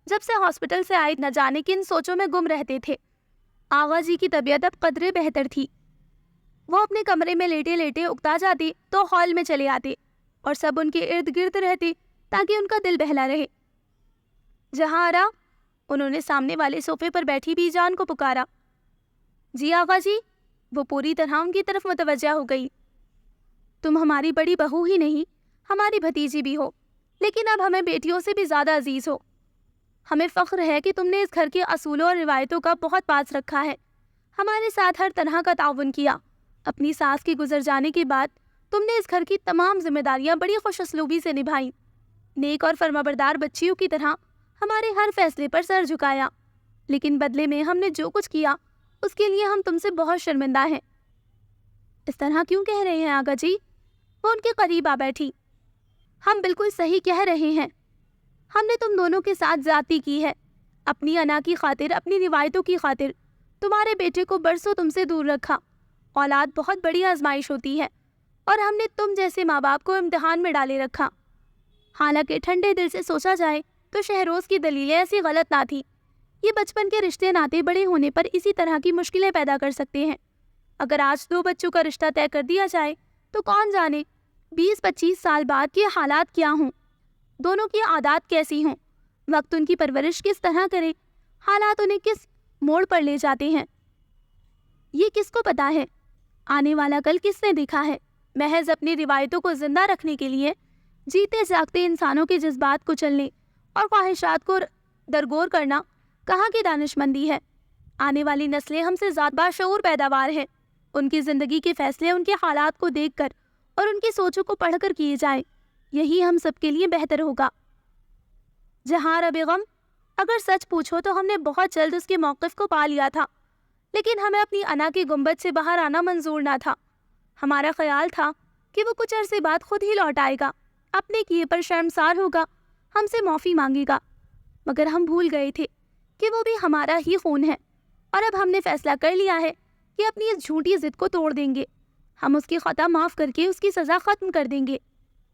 جب سے ہاسپٹل سے آئے نہ جانے کن سوچوں میں گم رہتے تھے۔ آغا جی کی طبیعت اب قدرے بہتر تھی۔ وہ اپنے کمرے میں لیٹے لیٹے اکتا جاتے تو ہال میں چلے آتے اور سب ان کے ارد گرد رہتے تاکہ ان کا دل بہلا رہے۔ جہاں آرا، انہوں نے سامنے والے صوفے پر بیٹھی بی جان کو پکارا۔ جی آغا جی، وہ پوری طرح ان کی طرف متوجہ ہو گئی۔ تم ہماری بڑی بہو ہی نہیں، ہماری بھتیجی بھی ہو، لیکن اب ہمیں بیٹیوں سے بھی زیادہ عزیز ہو۔ ہمیں فخر ہے کہ تم نے اس گھر کے اصولوں اور روایتوں کا بہت پاس رکھا ہے، ہمارے ساتھ ہر طرح کا تعاون کیا۔ اپنی ساس کے گزر جانے کے بعد تم نے اس گھر کی تمام ذمہ داریاں بڑی خوش اسلوبی سے نبھائیں، نیک اور فرمانبردار بچیوں کی طرح ہمارے ہر فیصلے پر سر جھکایا، لیکن بدلے میں ہم نے جو کچھ کیا اس کے لیے ہم تم سے بہت شرمندہ ہیں۔ اس طرح کیوں کہہ رہے ہیں آغا جی؟ وہ ان کے قریب آ بیٹھی۔ ہم بالکل صحیح کہہ رہے ہیں، ہم نے تم دونوں کے ساتھ زیادتی کی ہے، اپنی انا کی خاطر، اپنی روایتوں کی خاطر تمہارے بیٹے کو برسوں تم سے دور رکھا۔ اولاد بہت بڑی آزمائش ہوتی ہے اور ہم نے تم جیسے ماں باپ کو امتحان میں ڈالے رکھا۔ حالانکہ ٹھنڈے دل سے سوچا جائے تو شہروز کی دلیلیں ایسی غلط نہ تھی۔ یہ بچپن کے رشتے ناتے بڑے ہونے پر اسی طرح کی مشکلیں پیدا کر سکتے ہیں۔ اگر آج 2 بچوں کا رشتہ طے کر دیا جائے تو کون جانے 20-25 سال بعد کے حالات کیا ہوں، دونوں کی عادات کیسی ہوں، وقت ان کی پرورش کس طرح کرے، حالات انہیں کس موڑ پر لے جاتے ہیں، یہ کس کو پتا ہے؟ آنے والا کل کس نے دیکھا ہے؟ محض اپنی روایتوں کو زندہ رکھنے کے لیے جیتے جاگتے انسانوں کے جذبات کو چلنے اور خواہشات کو درگور کرنا کہاں کی دانش مندی ہے؟ آنے والی نسلیں ہم سے زیادہ باشعور پیداوار ہیں، ان کی زندگی کے فیصلے ان کے حالات کو دیکھ کر اور ان کی سوچوں کو پڑھ کر کیے جائیں، یہی ہم سب کے لیے بہتر ہوگا۔ جہاں بیگم، اگر سچ پوچھو تو ہم نے بہت جلد اس کے موقف کو پا لیا تھا، لیکن ہمیں اپنی انا کے گنبد سے باہر آنا منظور نہ تھا۔ ہمارا خیال تھا کہ وہ کچھ عرصے بعد خود ہی لوٹ آئے گا، اپنے کیے پر شرمسار ہوگا، ہم سے معافی مانگے گا، مگر ہم بھول گئے تھے کہ وہ بھی ہمارا ہی خون ہے، اور اب ہم نے فیصلہ کر لیا ہے کہ اپنی اس جھوٹی ضد کو توڑ دیں گے۔ ہم اس کی خطا معاف کر کے اس کی سزا ختم کر دیں گے،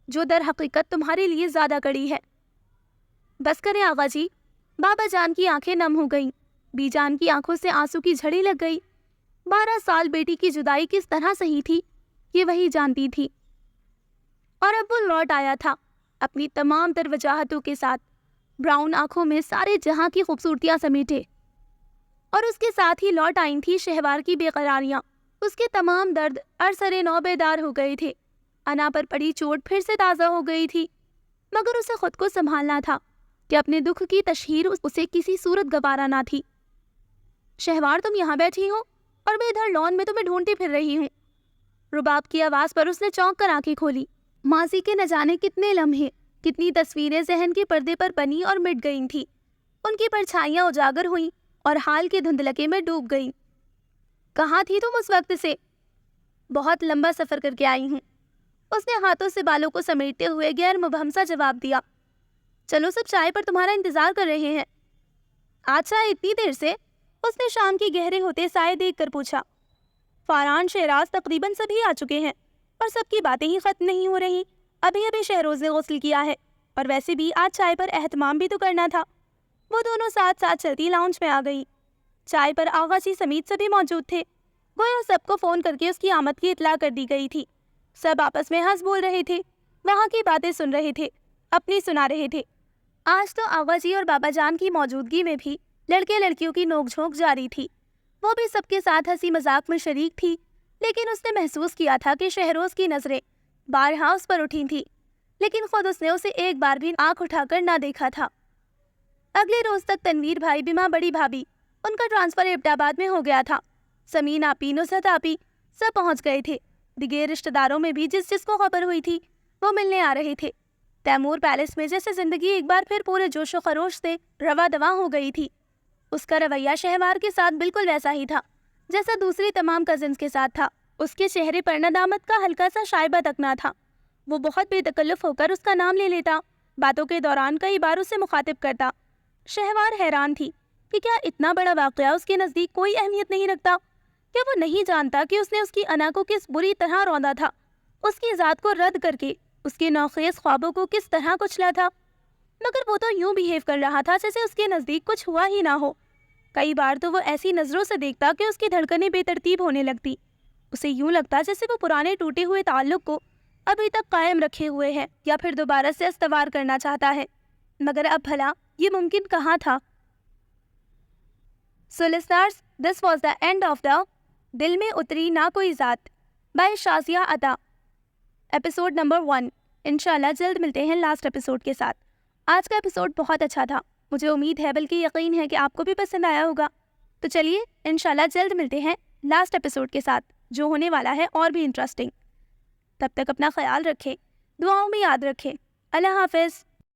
جو در حقیقت تمہارے لیے زیادہ کڑی ہے۔ بس کریں آغا جی۔ بابا جان کی آنکھیں نم ہو گئیں، بی جان کی آنکھوں سے آنسو کی جھڑی لگ گئی۔ 12 سال بیٹی کی جدائی کس طرح سہی تھی یہ وہی جانتی تھی، اور اب وہ لوٹ آیا تھا اپنی تمام تر وجاہتوں کے ساتھ، براؤن آنکھوں میں سارے جہاں کی خوبصورتیاں سمیٹے، اور اس کے ساتھ ہی لوٹ آئی تھی شہوار کی بے قراریاں۔ اس کے تمام درد ارسرے نو بیدار ہو گئے تھے، انا پر پڑی چوٹ پھر سے تازہ ہو گئی تھی، مگر اسے خود کو سنبھالنا تھا کہ اپنے دکھ کی تشہیر اسے کسی صورت گوارا نہ تھی۔ شہوار، تم یہاں بیٹھی ہو اور میں ادھر لان میں تمہیں ڈھونڈتی پھر رہی ہوں۔ رباب کی آواز پر اس نے چونک کر آنکھیں کھولی۔ ماضی کے نہ جانے کتنے لمحے کتنی تصویریں ذہن کے پردے پر بنی اور مٹ گئی تھیں، ان کی پرچھائیاں اجاگر ہوئیں اور حال کے دھندلکے میں ڈوب گئیں۔ کہاں تھی تم اس وقت سے؟ بہت لمبا سفر کر کے آئی ہوں، اس نے ہاتھوں سے بالوں کو سمیٹتے ہوئے غیر مبہم سا جواب دیا۔ چلو سب چائے پر تمہارا انتظار کر رہے ہیں۔ آج چائے اتنی دیر سے؟ اس نے شام کے گہرے ہوتے سائے دیکھ کر پوچھا۔ فاران، شہراز تقریباً سبھی آ چکے ہیں اور سب کی باتیں ہی ختم نہیں ہو رہی۔ ابھی شہروز نے غسل کیا ہے اور ویسے بھی آج چائے پر اہتمام بھی تو کرنا تھا۔ وہ دونوں ساتھ ساتھ چلتی لاؤنج میں آ گئی۔ چائے پر آغا جی سمیت سبھی موجود تھے۔ گویا سب کو فون کر کے اس کی آمد کی اطلاع کر دی گئی تھی۔ سب آپس میں ہنس بول رہے تھے، وہاں کی باتیں سن رہے تھے، اپنی سنا رہے تھے۔ آج تو آغا جی اور بابا جان کی موجودگی میں بھی لڑکے لڑکیوں کی نوک جھونک جاری تھی۔ وہ بھی سب کے ساتھ ہنسی مذاق میں شریک تھی، لیکن اس نے محسوس کیا تھا کہ شہروز کی نظریں بارہا اس پر اٹھی تھی، لیکن خود اس نے اسے ایک بار بھی آنکھ اٹھا کر نہ دیکھا تھا۔ اگلے روز تک تنویر بھائی، بیما بڑی بھابھی، ان کا ٹرانسفر ایبٹ آباد میں ہو گیا تھا۔ سمین آپی، نصرت آپی سب پہنچ گئے تھے۔ دیگر رشتہ داروں میں بھی جس جس کو خبر ہوئی تھی وہ ملنے آ رہے تھے۔ تیمور پیلس میں جیسے زندگی ایک بار پھر پورے جوش و خروش سے رواں دواں ہو گئی تھی۔ اس کا رویہ شہوار کے ساتھ بالکل ویسا ہی تھا جیسا دوسری تمام کزنز کے ساتھ تھا۔ اس کے چہرے پر ندامت کا ہلکا سا شائبہ تک نہ تھا۔ وہ بہت بے تکلف ہو کر اس کا نام لے لیتا، باتوں کے دوران کئی بار اسے مخاطب کرتا۔ شہوار حیران تھی کہ کیا اتنا بڑا واقعہ اس کے نزدیک کوئی اہمیت نہیں رکھتا؟ کیا وہ نہیں جانتا کہ اس نے اس کی انا کو کس بری طرح روندا تھا، اس کی ذات کو رد کر کے اس کے نوخیز خوابوں کو کس طرح کچلا تھا؟ مگر وہ تو یوں بیہیو کر رہا تھا جیسے اس کے نزدیک کچھ ہوا ہی نہ ہو۔ کئی بار تو وہ ایسی نظروں سے دیکھتا کہ اس کی دھڑکنیں بے ترتیب ہونے لگتی۔ اسے یوں لگتا جیسے وہ پرانے ٹوٹے ہوئے تعلق کو ابھی تک قائم رکھے ہوئے ہے یا پھر دوبارہ سے استوار کرنا چاہتا ہے، مگر اب بھلا یہ ممکن کہاں تھا؟ So listeners, this was the end of the دل میں اتری نہ کوئی ذات بائی شازیہ عطا، ایپیسوڈ نمبر 1۔ انشاءاللہ جلد ملتے ہیں لاسٹ ایپیسوڈ کے ساتھ۔ آج کا ایپیسوڈ بہت اچھا تھا، مجھے امید ہے بلکہ یقین ہے کہ آپ کو بھی پسند آیا ہوگا۔ تو چلیے انشاءاللہ جلد ملتے ہیں لاسٹ ایپیسوڈ کے ساتھ، جو ہونے والا ہے اور بھی انٹرسٹنگ۔ تب تک اپنا خیال رکھیں، دعاؤں میں یاد رکھیں۔ اللہ حافظ۔